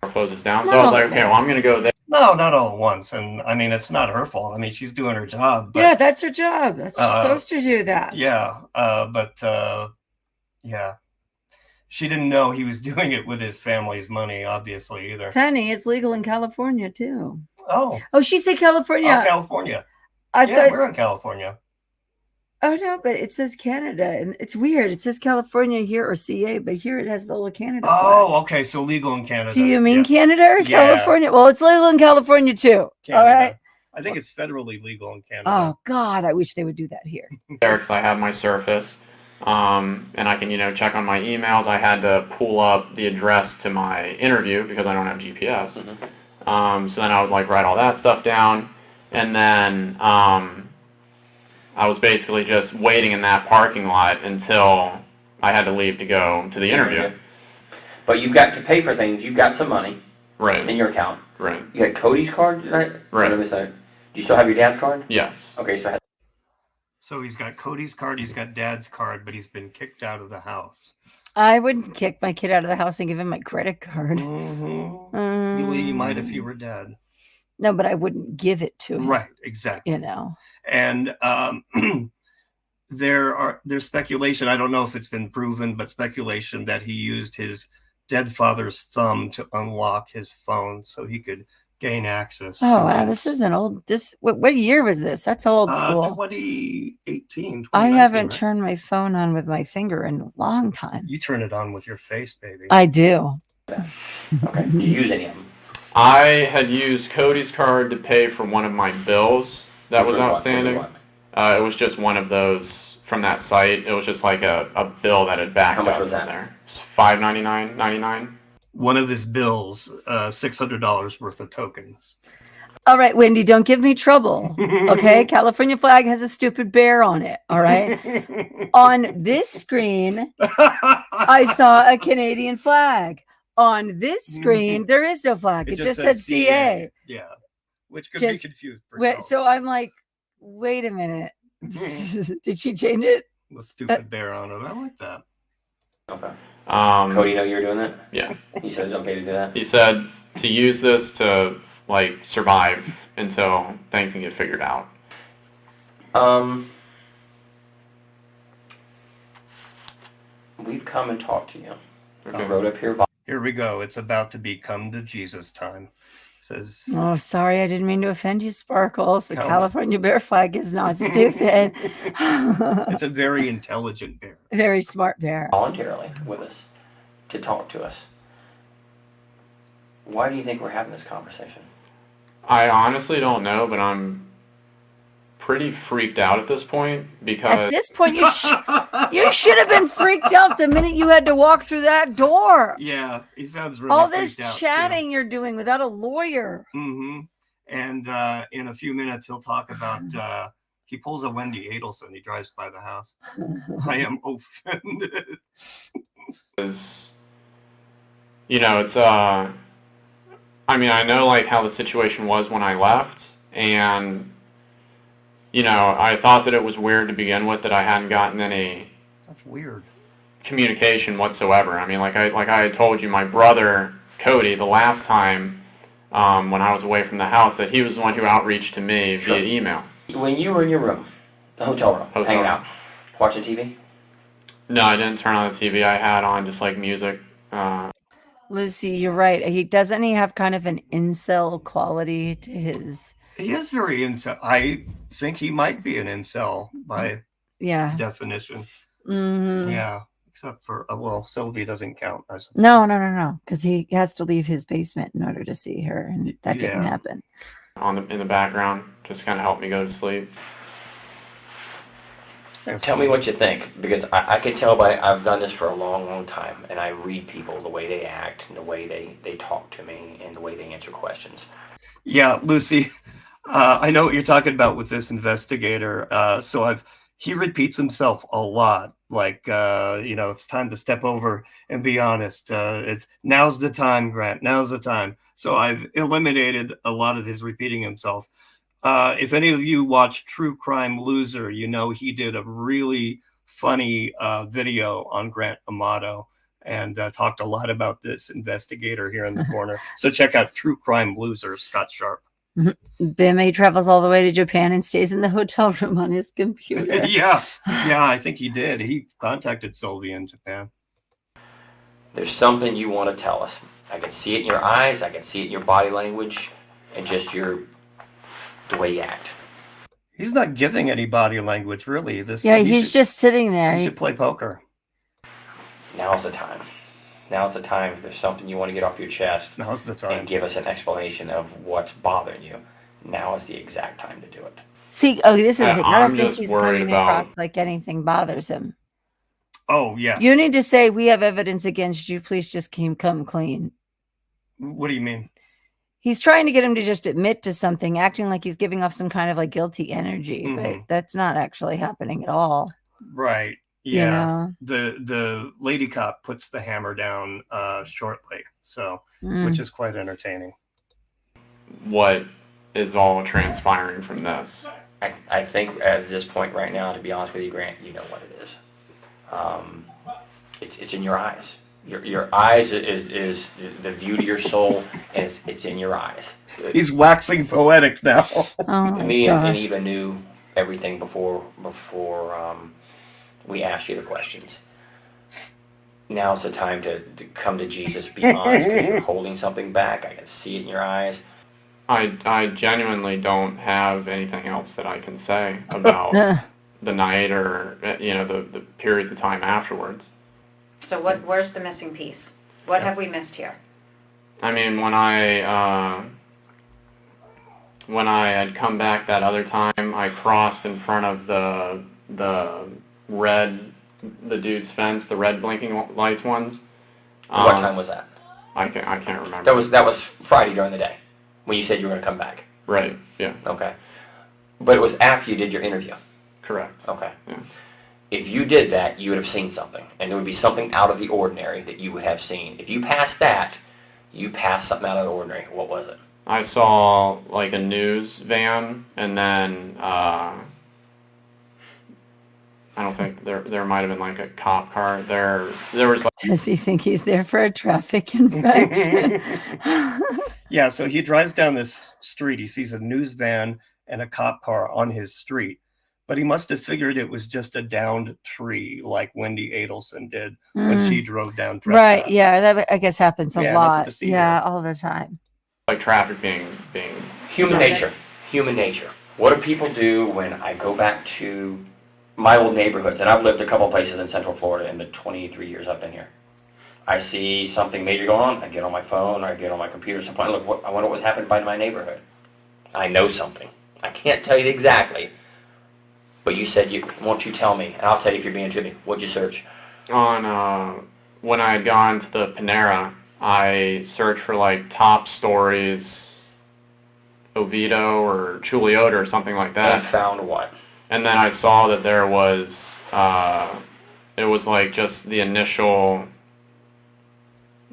Closes down. So I was like, okay, well, I'm going to go there. No, not all at once. And it's not her fault. She's doing her job. But, yeah, that's her job. That's she's supposed to do that. Yeah. Yeah. She didn't know he was doing it with his family's money, obviously, either. Penny, it's legal in California, too. Oh, she said California. Oh, California. I thought, we're in California. Oh, no, but it says Canada. And it's weird. It says California here or CA, but here it has the little Canada Oh, flag. okay. So legal in Canada. Do you mean Canada or California? Well, it's legal in California, too. Canada. All right. I think it's federally legal in Canada. Oh, God. I wish they would do that here. There, because I have my Surface. And I can, check on my emails. I had to pull up the address to my interview because I don't have GPS. So then I would write all that stuff down, and then I was basically just waiting in that parking lot until I had to leave to go to the interview. But you've got to pay for things. You've got some money in your account. Right. You got Cody's card, right? Right. Do you still have your dad's card? Yes. Okay, So he's got Cody's card, he's got Dad's card, but he's been kicked out of the house. I wouldn't kick my kid out of the house and give him my credit card. You might if you were Dad. No, but I wouldn't give it to him. Right, exactly. And there's speculation, I don't know if it's been proven, but speculation that he used his dead father's thumb to unlock his phone so he could gain access. Oh, wow, this is an old, what year was this? That's old school. 2018. I haven't turned my phone on with my finger in a long time. You turn it on with your face, baby. I do. Okay. Do you use any of them? I had used Cody's card to pay for one of my bills that was outstanding. It was just one of those from that site. It was just like a bill that had backed up. How much was that? There. $5.99.99. One of his bills, $600 worth of tokens. All right, Wendy, don't give me trouble. Okay, California flag has a stupid bear on it. All right. On this screen, I saw a Canadian flag. On this screen, there is no flag. It just said CA. Yeah, which could be confused. So I'm like, wait a minute. Did she change it? The stupid bear on it. I like that. Okay. Cody, know you were doing that? Yeah. He said it's okay to do that? He said to use this to, survive until things can get figured out. We've come and talked to you. Okay. I wrote up here. Here we go. It's about to become the Jesus time. Says. Oh, sorry, I didn't mean to offend you, Sparkles. The California bear flag is not stupid. It's a very intelligent bear. Very smart bear. Voluntarily with us to talk to us. Why do you think we're having this conversation? I honestly don't know, but I'm pretty freaked out at this point because at this point you should have been freaked out the minute you had to walk through that door. Yeah, he sounds really all this freaked out, chatting you're doing without a lawyer. And in a few minutes he'll talk about he pulls a Wendy Adelson. He drives by the house. I am offended. It's I know how the situation was when I left, and you know, I thought that it was weird to begin with that I hadn't gotten any That's weird. communication whatsoever. I mean, like I had told you, my brother Cody, the last time when I was away from the house, that he was the one who outreached to me Sure. via email. When you were in your room, the hotel room, hanging out, watching TV? No, I didn't turn on the TV. I had on just like music. Lucy, you're right. Doesn't he have kind of an incel quality to his? He is very incel. I think he might be an incel by Yeah. definition. Mm-hmm. Yeah, except for well, Sylvie doesn't count. I suppose. No, because he has to leave his basement in order to see her, and that didn't Yeah. happen. In the background, just kind of help me go to sleep. Tell me what you think, because I can tell I've done this for a long, long time, and I read people, the way they act, and the way they talk to me, and the way they answer questions. Yeah, Lucy, I know what you're talking about with this investigator. So he repeats himself a lot. Like, you know, it's time to step over and be honest. Now's the time, Grant. Now's the time. So I've eliminated a lot of his repeating himself. If any of you watch True Crime Loser, you know he did a really funny video on Grant Amato and talked a lot about this investigator here in the corner. So check out True Crime Loser, Scott Sharp. Bim, travels all the way to Japan and stays in the hotel room on his computer. yeah, I think he did. He contacted Sylvia in Japan. There's something you want to tell us. I can see it in your eyes, I can see it in your body language, and just the way you act. He's not giving any body language, really. He's just sitting there. He should play poker. Now's the time. Now's the time. If there's something you want to get off your chest, Now's the time. and give us an explanation of what's bothering you, now is the exact time to do it. See, this is the thing. I don't I'm think just he's worried coming about- across like anything bothers him. Oh, yeah. You need to say, we have evidence against you. Please just come clean. What do you mean? He's trying to get him to just admit to something, acting like he's giving off some kind of like guilty energy, but Mhm. that's not actually happening at all. Right. You Yeah. know? The lady cop puts the hammer down shortly, so Mm. which is quite entertaining. What is all transpiring from this? I think at this point right now, to be honest with you, Grant, you know what it is. It's in your eyes. Your eyes is the view to your soul, and it's in your eyes. He's waxing poetic now. Oh my Me and gosh. Eva knew everything before we asked you the questions. Now's the time to come to Jesus, be honest, because you're holding something back. I can see it in your eyes. I genuinely don't have anything else that I can say about the night or, you know, the periods of time afterwards. So where's the missing piece? What have we missed here? I mean, when I had come back that other time, I crossed in front of the dude's fence, the red blinking lights ones. What time was that? I can't remember. That was Friday during the day, when you said you were going to come back. Right. Yeah. Okay. But it was after you did your interview. Correct. Okay. Yeah. If you did that, you would have seen something, and there would be something out of the ordinary that you would have seen. If you passed that, you passed something out of the ordinary. What was it? I saw like a news van, and then I don't think there might have been like a cop car. There was like, Does he think he's there for a traffic infraction? Yeah, so he drives down this street. He sees a news van and a cop car on his street, but he must have figured it was just a downed tree, like Wendy Adelson did when she drove down. Right. Prescott. Yeah, that I guess happens a Yeah, nothing lot. to see Yeah, there. all the time. like traffic being Human nature. Human nature. What do people do when I go back to my old neighborhoods? And I've lived a couple places in Central Florida in the 23 years I've been here. I see something major going on. I get on my phone, or I get on my computer, something. Look, I wonder what's happened by my neighborhood. I know something. I can't tell you exactly, but you said won't you tell me? And I'll tell you if you're being to me. What'd you search? on when I had gone to the Panera, I searched for like top stories, Oviedo or Chuliota or something like that. And found what? And then I saw that there was, it was like just the initial,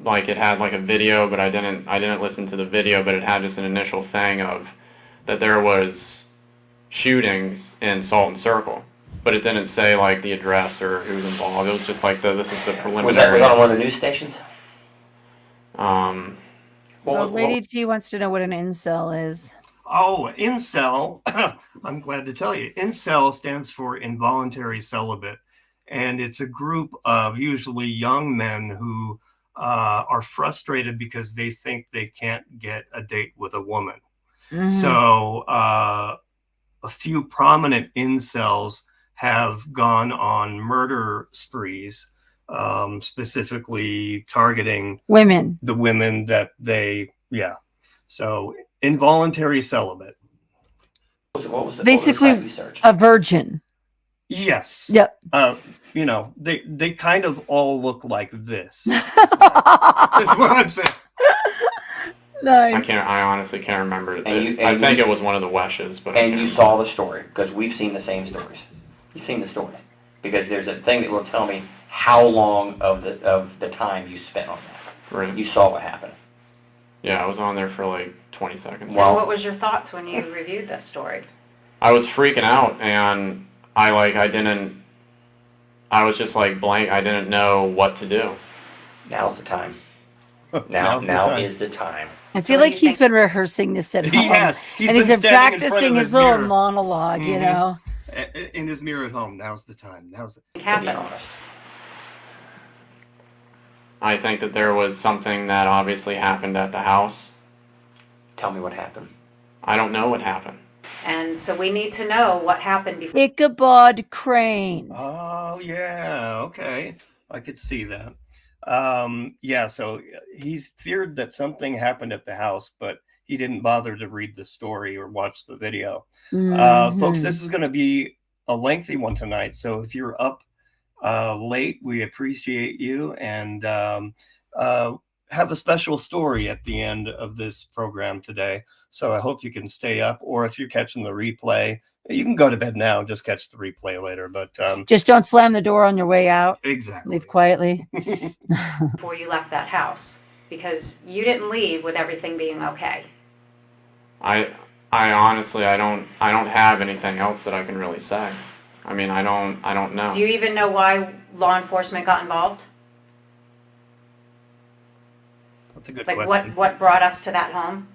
like it had like a video, but I didn't listen to the video, but it had just an initial thing of that there was shootings in Salton Circle. But it didn't say, like, the address or who's involved. It was just like, this is the Was that preliminary. on one of the news stations? Well, Lady T wants to know what an incel is. Oh, incel. I'm glad to tell you. Incel stands for involuntary celibate. And it's a group of usually young men who are frustrated because they think they can't get a date with a woman. Mhm. So a few prominent incels have gone on murder sprees, specifically targeting Women. the women that they, So involuntary celibate. What was the Basically, site you searched? a virgin. Yes. Yep. You know, they kind of all look like this. That's what I'm saying. Nice. I honestly can't remember. And I think it was one of the Weshes, but I And can't you remember. saw the story, because we've seen the same stories. You've seen the story. Because there's a thing that will tell me how long of the time you spent on that. Right. You saw what happened. Yeah, I was on there for like 20 seconds. Well- And what was your thoughts when you reviewed that story? I was freaking out, and I was just like blank. I didn't know what to do. Now's the time. Now is the time. I feel what like do you he's been rehearsing this at home. He has. And he's been been standing in front practicing of his little mirror. monologue, you Mhm. know. In his mirror at home. Now's the time. To be Happened. honest. I think that there was something that obviously happened at the house. Tell me what happened. I don't know what happened. And so we need to know what happened before. Ichabod Crane. Oh, yeah. Okay. I could see that. So he's feared that something happened at the house, but he didn't bother to read the story or watch the video. Folks, this is going to be a lengthy one tonight. So if you're up late, we appreciate you, and have a special story at the end of this program today. So I hope you can stay up, or if you're catching the replay, you can go to bed now and just catch the replay later. But Just don't slam the door on your way out. exactly. Leave quietly. before you left that house, because you didn't leave with everything being okay. I honestly, I don't have anything else that I can really say. I mean, I don't know. Do you even know why law enforcement got involved? That's a good Like question. what brought us to that home?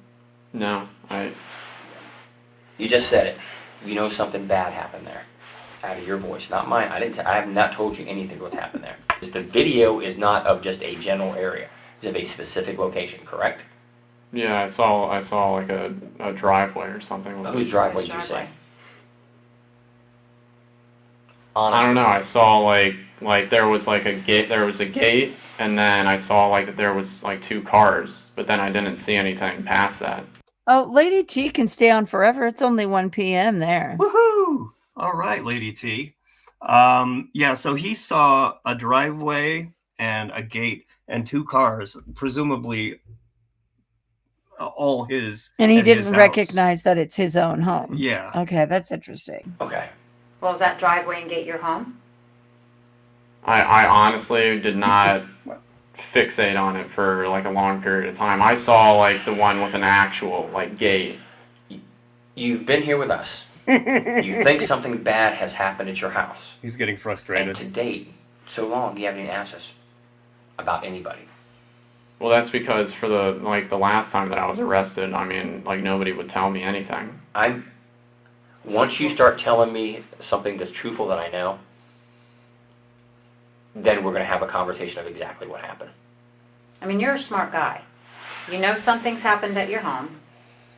No, You just said it. You know something bad happened there. Out of your voice, not mine. I have not told you anything what happened there. The video is not of just a general area. It's of a specific location, correct? yeah, I saw like a driveway or something. Whose driveway did you say? I don't know. I saw like there was like a gate. There was a gate, and then I saw like that there was like two cars, but then I didn't see anything past that. Oh, Lady T can stay on forever. It's only 1 p.m. there. Woohoo! All right, Lady T. So he saw a driveway and a gate and two cars, presumably all his. And he at his didn't house. recognize that it's his own home. Yeah. Okay, that's interesting. Okay. Well, is that driveway and gate your home? I honestly did not fixate on it for like a long period of time. I saw like the one with an actual like gate. You've been here with us. You think something bad has happened at your house. He's getting frustrated. And to date, so long, you haven't even asked us about anybody. Well, that's because for the last time that I was arrested, I mean, like nobody would tell me anything. Once you start telling me something that's truthful that I know, then we're going to have a conversation of exactly what happened. I mean, you're a smart guy. You know something's happened at your home.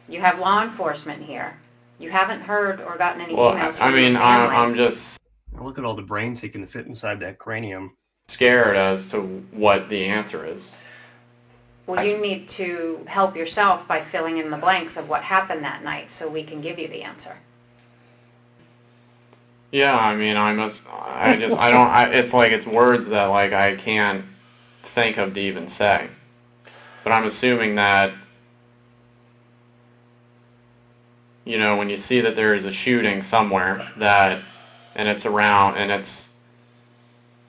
You have law enforcement here. You haven't heard or gotten any Well, emails I from mean, your family. I'm just Look at all the brains he can fit inside that cranium. scared as to what the answer is. Well, you need to help yourself by filling in the blanks of what happened that night so we can give you the answer. Yeah, I mean, it's like it's words that like I can't think of to even say. But I'm assuming that, you know, when you see that there is a shooting somewhere and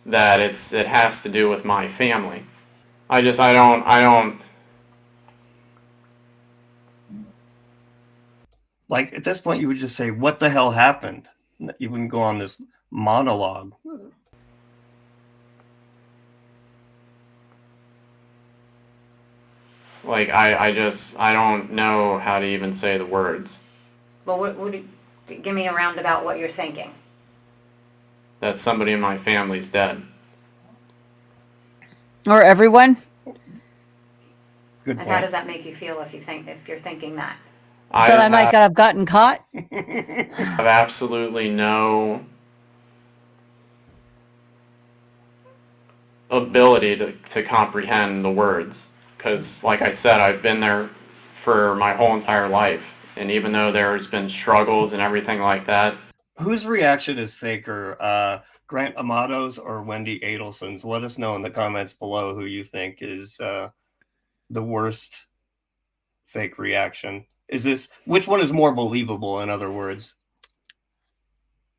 it has to do with my family. I don't. Like at this point, you would just say, "What the hell happened?" You wouldn't go on this monologue. Like, I don't know how to even say the words. Well, give me a roundabout what you're thinking. That somebody in my family's dead. Or everyone? Good And how does point. that make you feel if you're thinking that? That I might have gotten caught? have absolutely no ability to comprehend the words. Because, like I said, I've been there for my whole entire life. And even though there's been struggles and everything like that. Whose reaction is faker, Grant Amato's or Wendy Adelson's? Let us know in the comments below who you think is the worst fake reaction. Which one is more believable, in other words?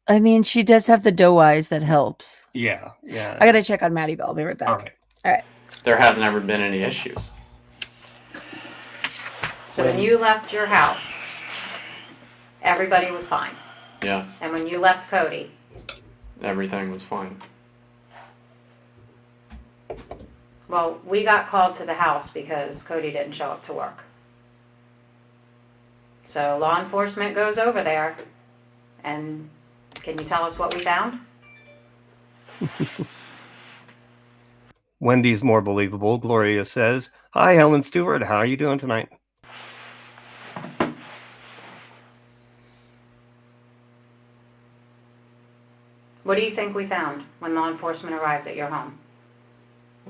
I mean, she does have the doe eyes that helps. Yeah. I gotta check on Maddie Bell. I'll be right back. All right. All right. There has never been any issues. So when you left your house, everybody was fine. Yeah, And when you left Cody, everything was fine. well, we got called to the house because Cody didn't show up to work. So law enforcement goes over there, and can you tell us what we found? Wendy's more believable. Gloria says, "Hi, Helen Stewart. How are you doing tonight?" What do you think we found when law enforcement arrived at your home?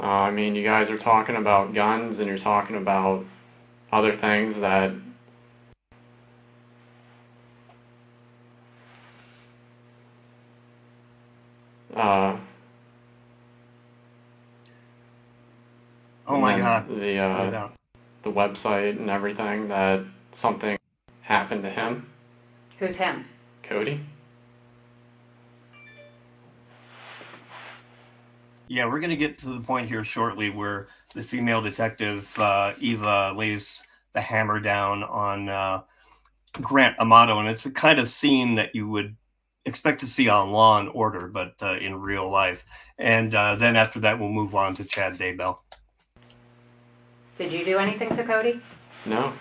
I mean, you guys are talking about guns and you're talking about other things that Oh my and God. the website and everything, that something happened to him, Who's him? Cody. Yeah, we're going to get to the point here shortly where the female detective, Eva, lays the hammer down on Grant Amato, and it's a kind of scene that you would expect to see on Law and Order, but in real life. And then after that, we'll move on to Chad Daybell. Did you do anything to Cody? No,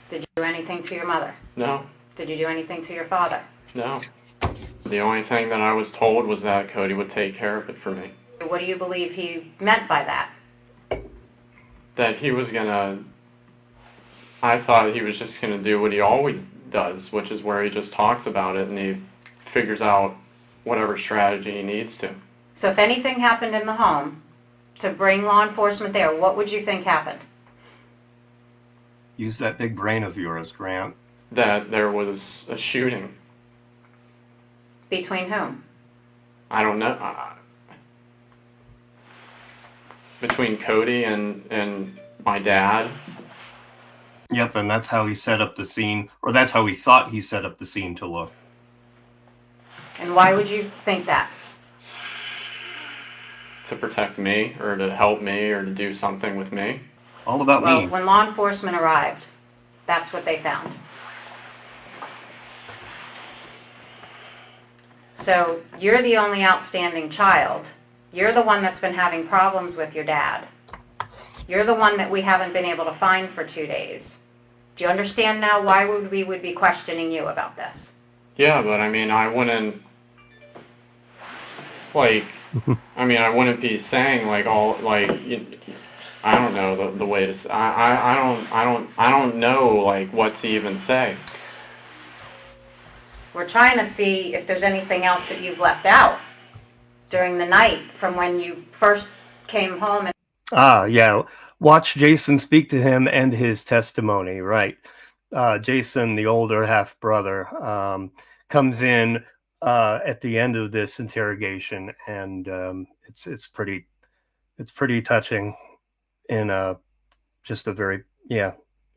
Did you do anything to your mother? no, Did you do anything to your father? no. The only thing that I was told was that Cody would take care of it for me. What do you believe he meant by that? That he was gonna, I thought he was just gonna do what he always does, which is where he just talks about it and he figures out whatever strategy he needs to. So if anything happened in the home to bring law enforcement there, what would you think happened? Use that big brain of yours, Grant. That there was a shooting. Between whom? I don't know. Between Cody and my dad. Yep, and that's how he set up the scene, or that's how he thought he set up the scene to look. And why would you think that? To protect me, or to help me, or to do something with me. All about Well, me. when law enforcement arrived, that's what they found. So you're the only outstanding child. You're the one that's been having problems with your dad. You're the one that we haven't been able to find for 2 days. Do you understand now why we would be questioning you about this? Yeah, but I mean, I wouldn't, like, I wouldn't be saying like all like, I don't know the way to. I don't know like what to even say. We're trying to see if there's anything else that you've left out during the night from when you first came home. Yeah. Watch Jason speak to him and his testimony, right? Jason, the older half brother, comes in at the end of this interrogation, and it's pretty touching. In just a very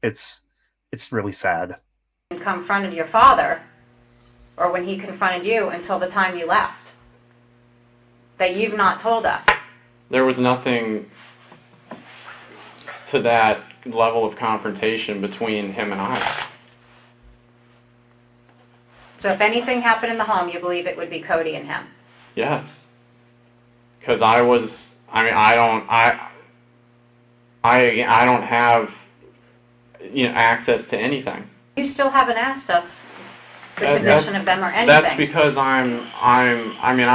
it's really sad. And confronted your father, or when he confronted you, until the time you left, that you've not told us. There was nothing to that level of confrontation between him and I. So if anything happened in the home, you believe it would be Cody and him? Yes. Because I don't have, access to anything. You still haven't asked us the position of them or anything. That's because I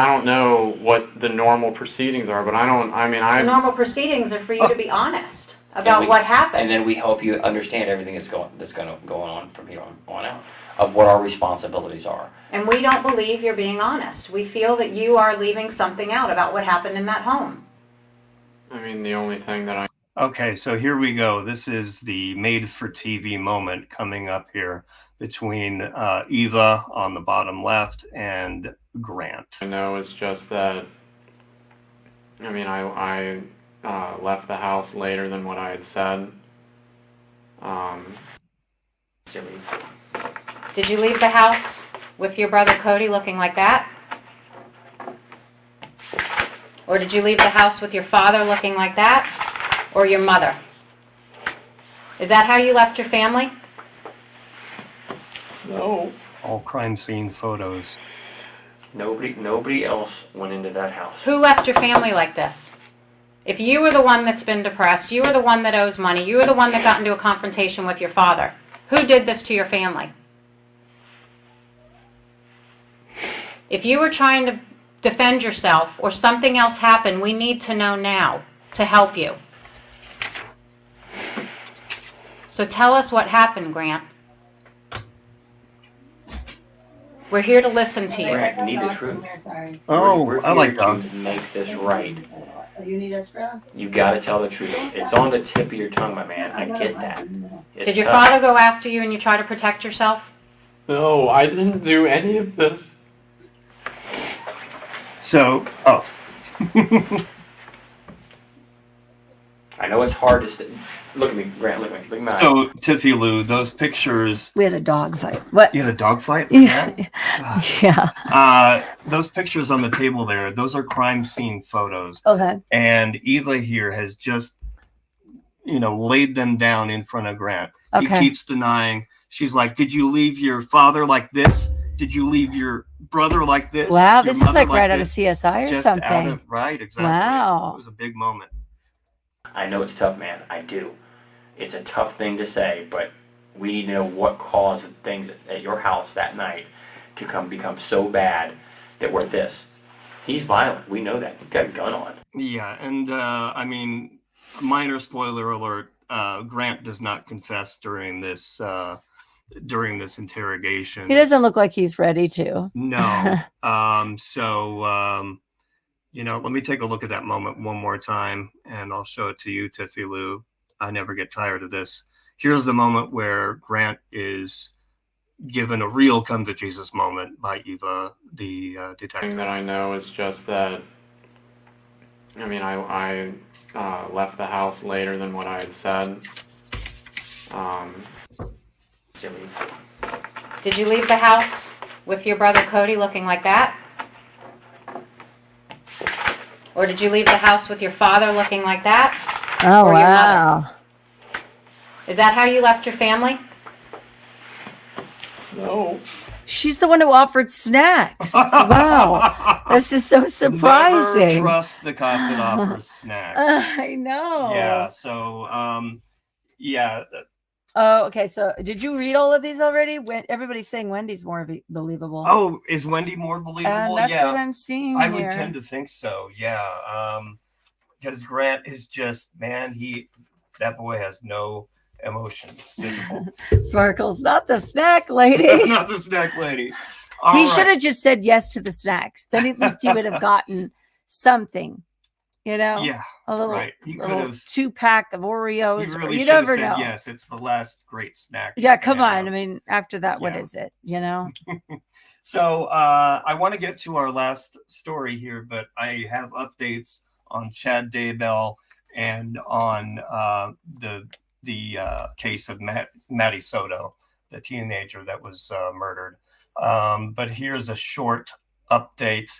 don't know what the normal proceedings are, but The normal proceedings are for you to be honest about what happened. And then we help you understand everything that's going to go on from here on out, of what our responsibilities are. And we don't believe you're being honest. We feel that you are leaving something out about what happened in that home. The only thing that Okay, so here we go. This is the made-for-TV moment coming up here between Eva on the bottom left and Grant. I know is just that, I left the house later than what I had said. Did you leave the house with your brother Cody looking like that? Or did you leave the house with your father looking like that? Or your mother? Is that how you left your family? No. All crime scene photos. Nobody else went into that house. Who left your family like this? If you were the one that's been depressed, you were the one that owes money, you were the one that got into a confrontation with your father, who did this to your family? If you were trying to defend yourself or something else happened, we need to know now to help you. So tell us what happened, Grant. We're here to listen to you. Grant, you need the truth. Sorry. Oh, We're I like here that. to make this right. You need us, bro? You got to tell the truth. It's on the tip of your tongue, my man. I get that. It's Did your tough. father go after you and you try to protect yourself? No, I didn't do any of this. So, I know it's hard to look at me, Grant. Look at me. Look at my eyes. so Tiffie Lou, those pictures. We had a dog fight. What? You had a dog fight? Yeah. Yeah. Those pictures on the table there, those are crime scene photos. Okay. And Eva here has just, laid them down in front of Grant. Okay. He keeps denying. She's like, did you leave your father like this? Did you leave your brother like this? Wow, Your this is mother like right out of this? CSI or Just something. out of, right, exactly. Wow. It was a big moment. I know it's tough, man. I do. It's a tough thing to say, but we need to know what caused things at your house that night to become so bad that we're this. He's violent. We know that. He's got a gun on. Yeah, and minor spoiler alert, Grant does not confess during this interrogation. He doesn't look like he's ready to. No. Let me take a look at that moment one more time, and I'll show it to you, Tiffie Lou. I never get tired of this. Here's the moment where Grant is given a real come to Jesus moment by Eva, the The detective. thing that I know is just that, I left the house later than what I had said. Did you leave the house with your brother Cody looking like that? Or did you leave the house with your father looking like that? Oh, Or your wow. mother? Is that how you left your family? No. She's the one who offered snacks. Wow. This is so surprising. Never trust the cop that offers snacks. I know. Yeah. So, yeah. Oh, okay. So, did you read all of these already? When everybody's saying Wendy's more believable. Oh, is Wendy more believable? and that's Yeah. what I'm seeing I here. would tend to think so. Yeah. Because Grant is just, man, that boy has no emotions visible. Sparkles, not the snack lady. Not the snack lady. He should have just said yes to the snacks. Then at least he would have gotten something, Yeah, a little, right. He could little have. 2-pack of He Oreos. really You should have never said know. yes. It's the last great snack. Yeah, come Yeah. on. I mean, after that, what Yeah. is it? So I want to get to our last story here, but I have updates on Chad Daybell and on the case of Maddie Soto, the teenager that was murdered. But here's a short update.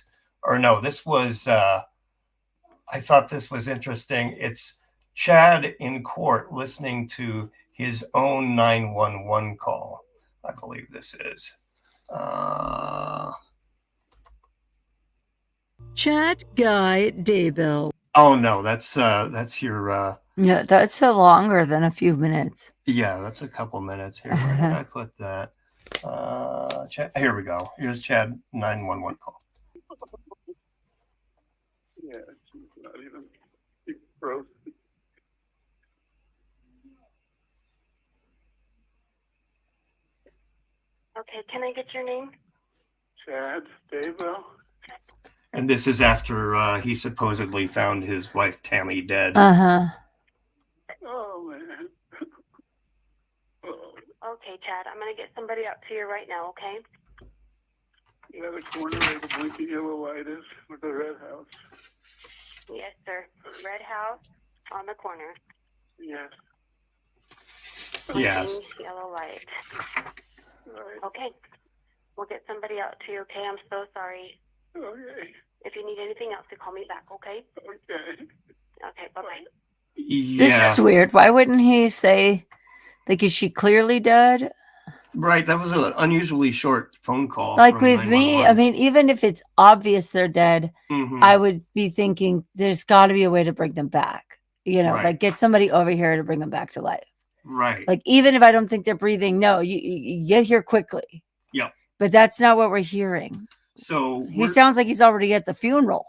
Or no, this was, I thought this was interesting. It's Chad in court listening to his own 911 call, I believe this is. Chat Guy Daybell. Oh no, that's your Yeah, that's longer than a few minutes. yeah, that's a couple minutes here. Where did I put that? Chad, here we go. Here's Chad 911 call. Yeah, she's not even gross. Okay, can I get your name? Chad Daybell. And this is after he supposedly found his wife Tammy dead. Uh-huh. Oh man. Oh, Okay, Chad, I'm gonna get somebody out to you right now, okay? yeah, the corner where the blinking yellow light is with the red house. Yes, sir. Red house on the corner. Yes. Yes. Blinking yellow light. Right. Okay. We'll get somebody out to you, okay? I'm so sorry. Okay. If you need anything else, to call me back, okay? Okay. Okay, bye-bye. This Yeah, is weird. Why wouldn't he say, like, is she clearly dead? right. That was an unusually short phone call. Like from with me, I 911. mean, even if it's obvious they're dead, Mhm. I would be thinking there's got to be a way to bring them back. You know, Right. like get somebody over here to bring them back to life. Right. Like even if I don't think they're breathing, no, you get here quickly. Yep. But that's not what we're hearing. So He sounds like he's already at the funeral.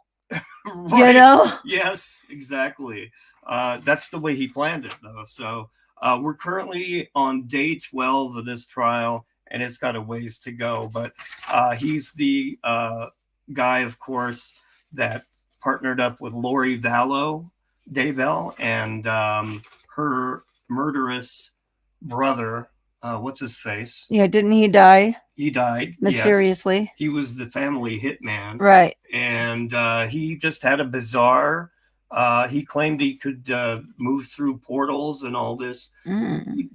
right. You know? Yes, exactly. That's the way he planned it, though. So we're currently on day 12 of this trial, and it's got a ways to go. But he's the guy, of course, that partnered up with Lori Vallow, Daybell, and her murderous brother. What's his face? Yeah, didn't he die He died. Yes. mysteriously? He was the family hitman. Right. And he just had a bizarre. He claimed he could move through portals and all this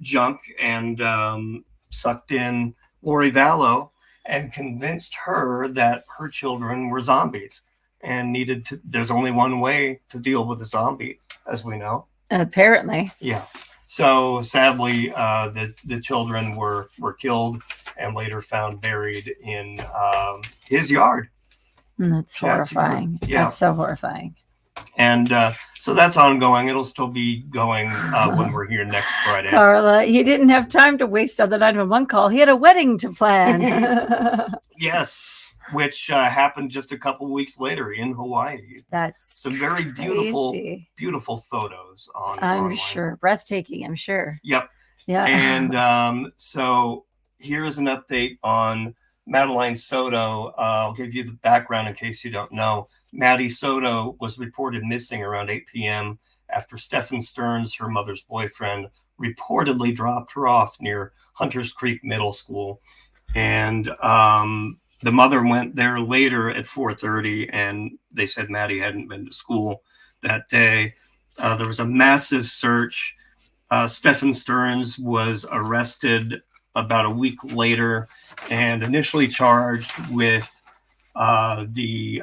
junk, and sucked in Lori Vallow and convinced her that her children were zombies and needed to. There's only one way to deal with a zombie, as we know. Apparently. Yeah. So sadly, the children were killed and later found buried in his yard. That's Chad's yard. horrifying. Yeah. That's so horrifying. And so that's ongoing. It'll still be going when we're here next Friday. Carla, he didn't have time to waste on the 911 call. He had a wedding to plan. Yes, which happened just a couple weeks later in Hawaii. That's Some very beautiful, crazy. beautiful photos on. I'm online. sure. Breathtaking, I'm sure. Yep. Yeah. And so here's an update on Madeline Soto. I'll give you the background in case you don't know. Maddie Soto was reported missing around 8 p.m. after Stephen Stearns, her mother's boyfriend, reportedly dropped her off near Hunters Creek Middle School. And the mother went there later at 4:30, and they said Maddie hadn't been to school that day. There was a massive search. Stephen Stearns was arrested about a week later and initially charged with the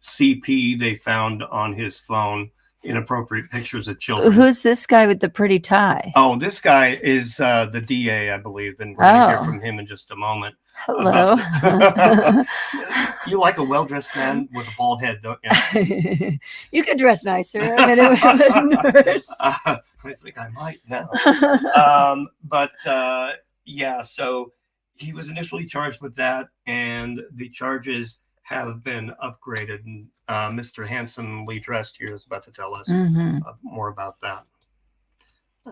CP they found on his phone, inappropriate pictures of children. Who's this guy with the pretty tie? Oh, this guy is the DA, I believe, and we're going to hear from him in just a moment. Hello. You like a well-dressed man with a bald head, don't you? You could dress nicer. I mean, it was nurse. I think I might now. Yeah, so he was initially charged with that, and the charges have been upgraded. And Mr. Handsomely Dressed here is about to tell us more about that.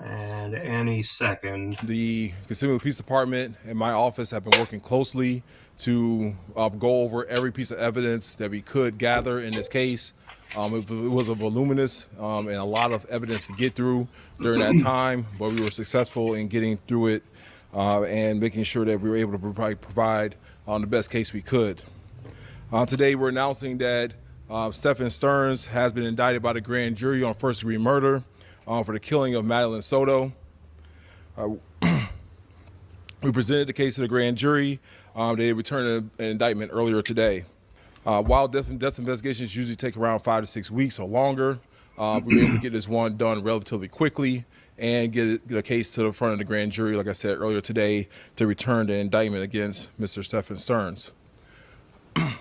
And any second. The Consumer Peace Department and my office have been working closely to go over every piece of evidence that we could gather in this case. It was a voluminous and a lot of evidence to get through during that time, but we were successful in getting through it and making sure that we were able to provide the best case we could. Today we're announcing that Stephen Stearns has been indicted by the grand jury on first-degree murder for the killing of Madeline Soto. We presented the case to the grand jury. They returned an indictment earlier today. While death investigations usually take around 5 to 6 weeks or longer, we were able to get this one done relatively quickly and get the case to the front of the grand jury, like I said earlier today, to return the indictment against Mr. Stephen Stearns.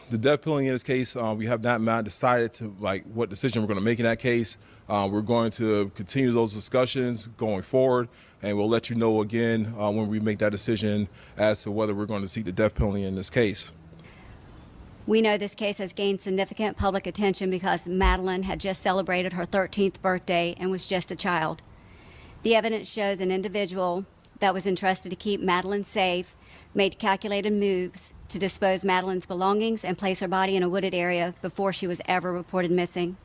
The death penalty in this case, we have not decided to what decision we're going to make in that case. We're going to continue those discussions going forward, and we'll let you know again when we make that decision as to whether we're going to seek the death penalty in this case. We know this case has gained significant public attention because Madeline had just celebrated her 13th birthday and was just a child. The evidence shows an individual that was entrusted to keep Madeline safe made calculated moves to dispose Madeline's belongings and place her body in a wooded area before she was ever reported missing.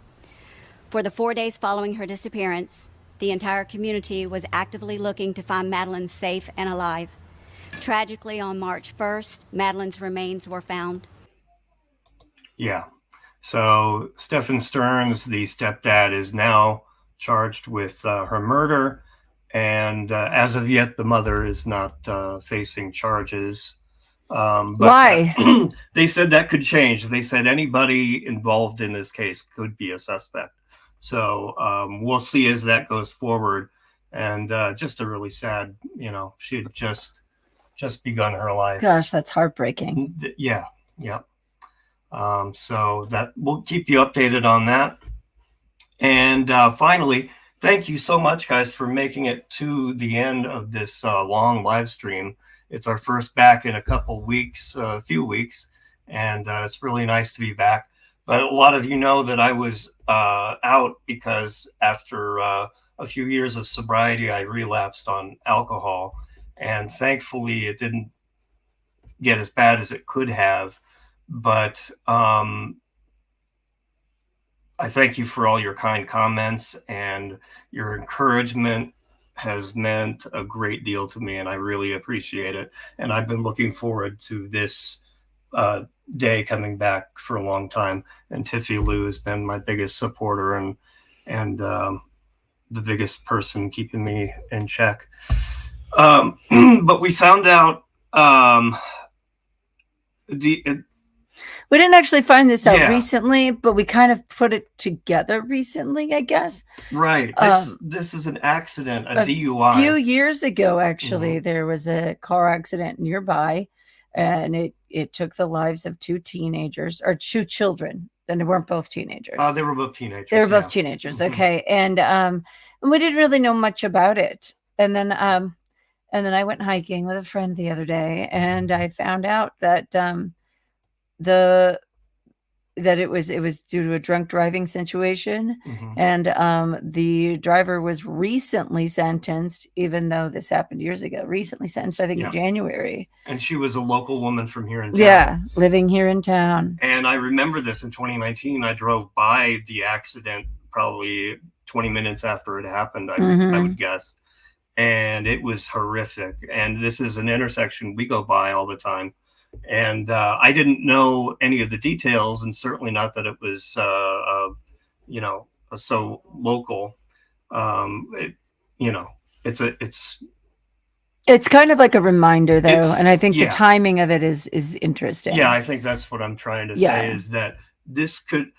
For the 4 days following her disappearance, the entire community was actively looking to find Madeline safe and alive. Tragically, on March 1st, Madeline's remains were found. Yeah. So Stephen Stearns, the stepdad, is now charged with her murder. And as of yet, the mother is not facing charges. But Why? They said that could change. They said anybody involved in this case could be a suspect. So we'll see as that goes forward. And just a really sad, she had just begun her life. Gosh, that's heartbreaking. Yeah. So that we'll keep you updated on that. And finally, thank you so much, guys, for making it to the end of this long live stream. It's our first back in a few weeks, and it's really nice to be back. But a lot of you know that I was out because after a few years of sobriety, I relapsed on alcohol, and thankfully it didn't get as bad as it could have. But I thank you for all your kind comments, and your encouragement has meant a great deal to me, and I really appreciate it. And I've been looking forward to this day coming back for a long time. And Tiffie Lou has been my biggest supporter and the biggest person keeping me in check. But we found out we didn't actually find this out Yeah. recently, but we kind of put it together recently, I guess. Right. This is an accident, a A DUI. few years ago, actually, there was a car accident nearby, and it took the lives of two teenagers, or two children. And they weren't both teenagers. They were both teenagers. They were both yeah. teenagers. Mhm. Okay. And we didn't really know much about it. And then I went hiking with a friend the other day, and I found out that it was due to a drunk driving situation. Mhm. And the driver was recently sentenced, even though this happened years ago. Recently sentenced, I think, Yeah. in January. And she was a local woman from here in town. Yeah, living here in town. And I remember this in 2019. I drove by the accident probably 20 minutes after it happened, I would guess. And it was horrific. And this is an intersection we go by all the time. And I didn't know any of the details, and certainly not that it was, so local. It's kind of like a reminder, though, It's- and I think yeah. the timing of it is interesting. Yeah, I think that's what I'm trying to Yeah. say, is that this could,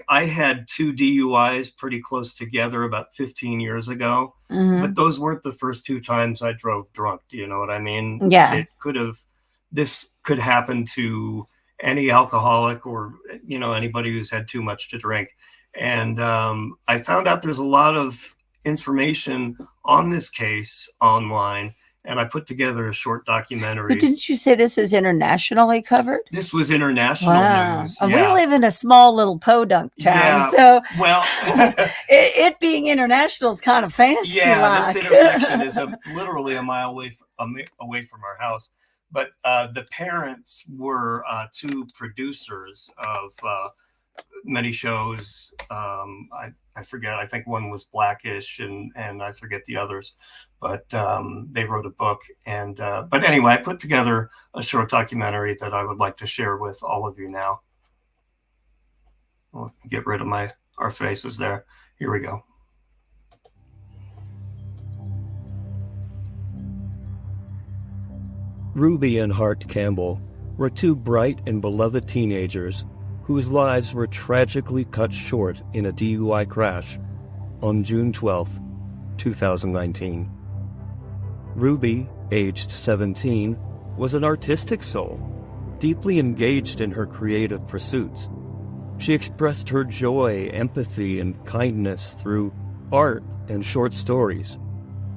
I had 2 DUIs pretty close together about 15 years ago, Mhm. but those weren't the first 2 times I drove drunk. Do you know what I mean? Yeah. This could happen to any alcoholic or, anybody who's had too much to drink. And I found out there's a lot of information on this case online, and I put together a short documentary. But didn't you say this was internationally covered? This was international news. And Yeah. we live in a small little podunk town, Yeah. so Well, it being international is kind of fancy. yeah, this intersection is literally a mile away from our house. But the parents were 2 producers of many shows. I forget. I think one was Blackish, and I forget the others. But they wrote a book. And but anyway, I put together a short documentary that I would like to share with all of you now. We'll get rid of our faces there. Here we go. Ruby and Hart Campbell were 2 bright and beloved teenagers whose lives were tragically cut short in a DUI crash on June 12th, 2019. Ruby, aged 17, was an artistic soul, deeply engaged in her creative pursuits. She expressed her joy, empathy, and kindness through art and short stories,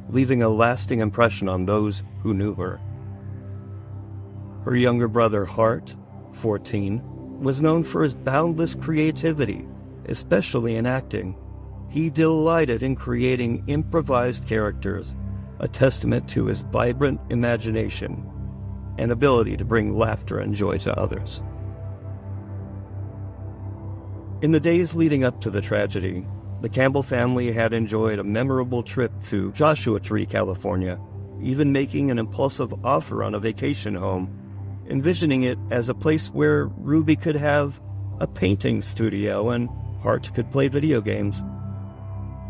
leaving a lasting impression on those who knew her. Her younger brother, Hart, 14, was known for his boundless creativity, especially in acting. He delighted in creating improvised characters, a testament to his vibrant imagination and ability to bring laughter and joy to others. In the days leading up to the tragedy, the Campbell family had enjoyed a memorable trip to Joshua Tree, California, even making an impulsive offer on a vacation home, envisioning it as a place where Ruby could have a painting studio and Hart could play video games.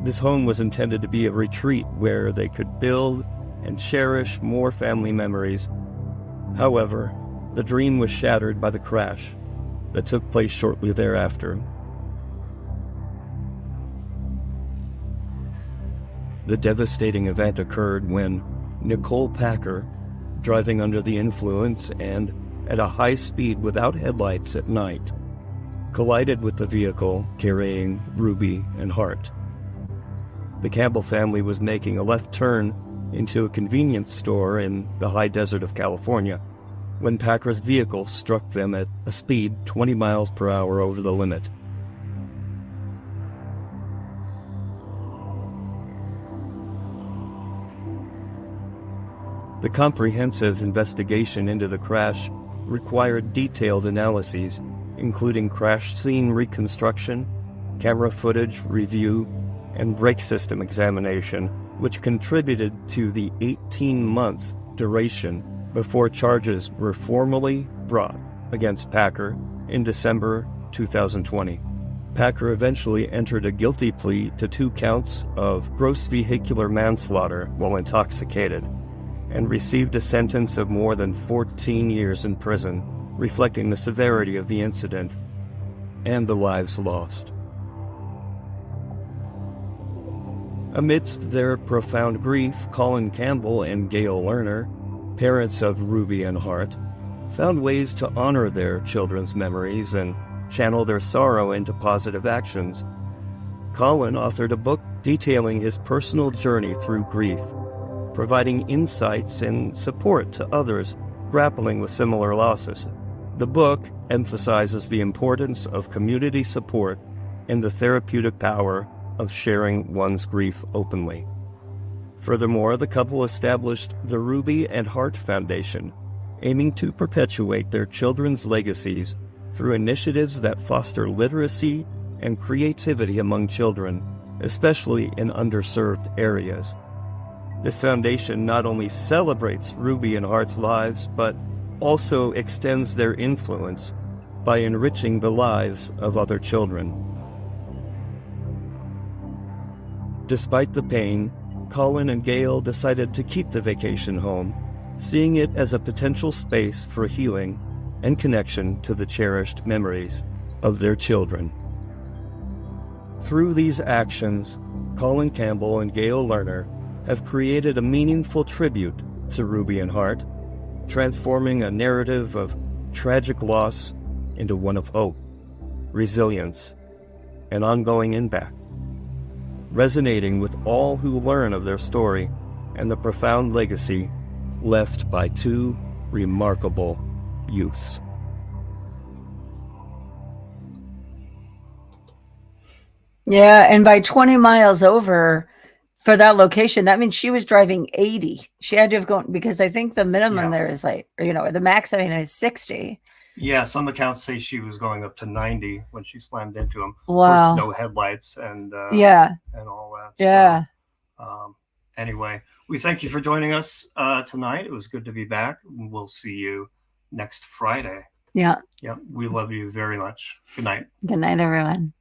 This home was intended to be a retreat where they could build and cherish more family memories. However, the dream was shattered by the crash that took place shortly thereafter. The devastating event occurred when Nicole Packer, driving under the influence and at a high speed without headlights at night, collided with the vehicle carrying Ruby and Hart. The Campbell family was making a left turn into a convenience store in the high desert of California when Packer's vehicle struck them at a speed 20 miles per hour over the limit. The comprehensive investigation into the crash required detailed analyses, including crash scene reconstruction, camera footage review, and brake system examination, which contributed to the 18-month duration before charges were formally brought against Packer in December 2020. Packer eventually entered a guilty plea to 2 counts of gross vehicular manslaughter while intoxicated, and received a sentence of more than 14 years in prison, reflecting the severity of the incident and the lives lost. Amidst their profound grief, Colin Campbell and Gail Lerner, parents of Ruby and Hart, found ways to honor their children's memories and channel their sorrow into positive actions. Colin authored a book detailing his personal journey through grief, providing insights and support to others grappling with similar losses. The book emphasizes the importance of community support and the therapeutic power of sharing one's grief openly. Furthermore, the couple established the Ruby and Hart Foundation, aiming to perpetuate their children's legacies through initiatives that foster literacy and creativity among children, especially in underserved areas. This foundation not only celebrates Ruby and Hart's lives, but also extends their influence by enriching the lives of other children. Despite the pain, Colin and Gail decided to keep the vacation home, seeing it as a potential space for healing and connection to the cherished memories of their children. Through these actions, Colin Campbell and Gail Lerner have created a meaningful tribute to Ruby and Hart, transforming a narrative of tragic loss into one of hope, resilience, and ongoing impact, resonating with all who learn of their story and the profound legacy left by 2 remarkable youths. Yeah, and by 20 miles over for that location, that means she was driving 80. She had to have gone, because I think the minimum there is like, the max, is 60. Yeah, some accounts say she was going up to 90 when she slammed into him. Wow. Of course, no headlights and all that. Yeah. So, anyway, we thank you for joining us tonight. It was good to be back. We'll see you next Friday. Yeah. Yeah, we love you very much. Good night. Good night, everyone.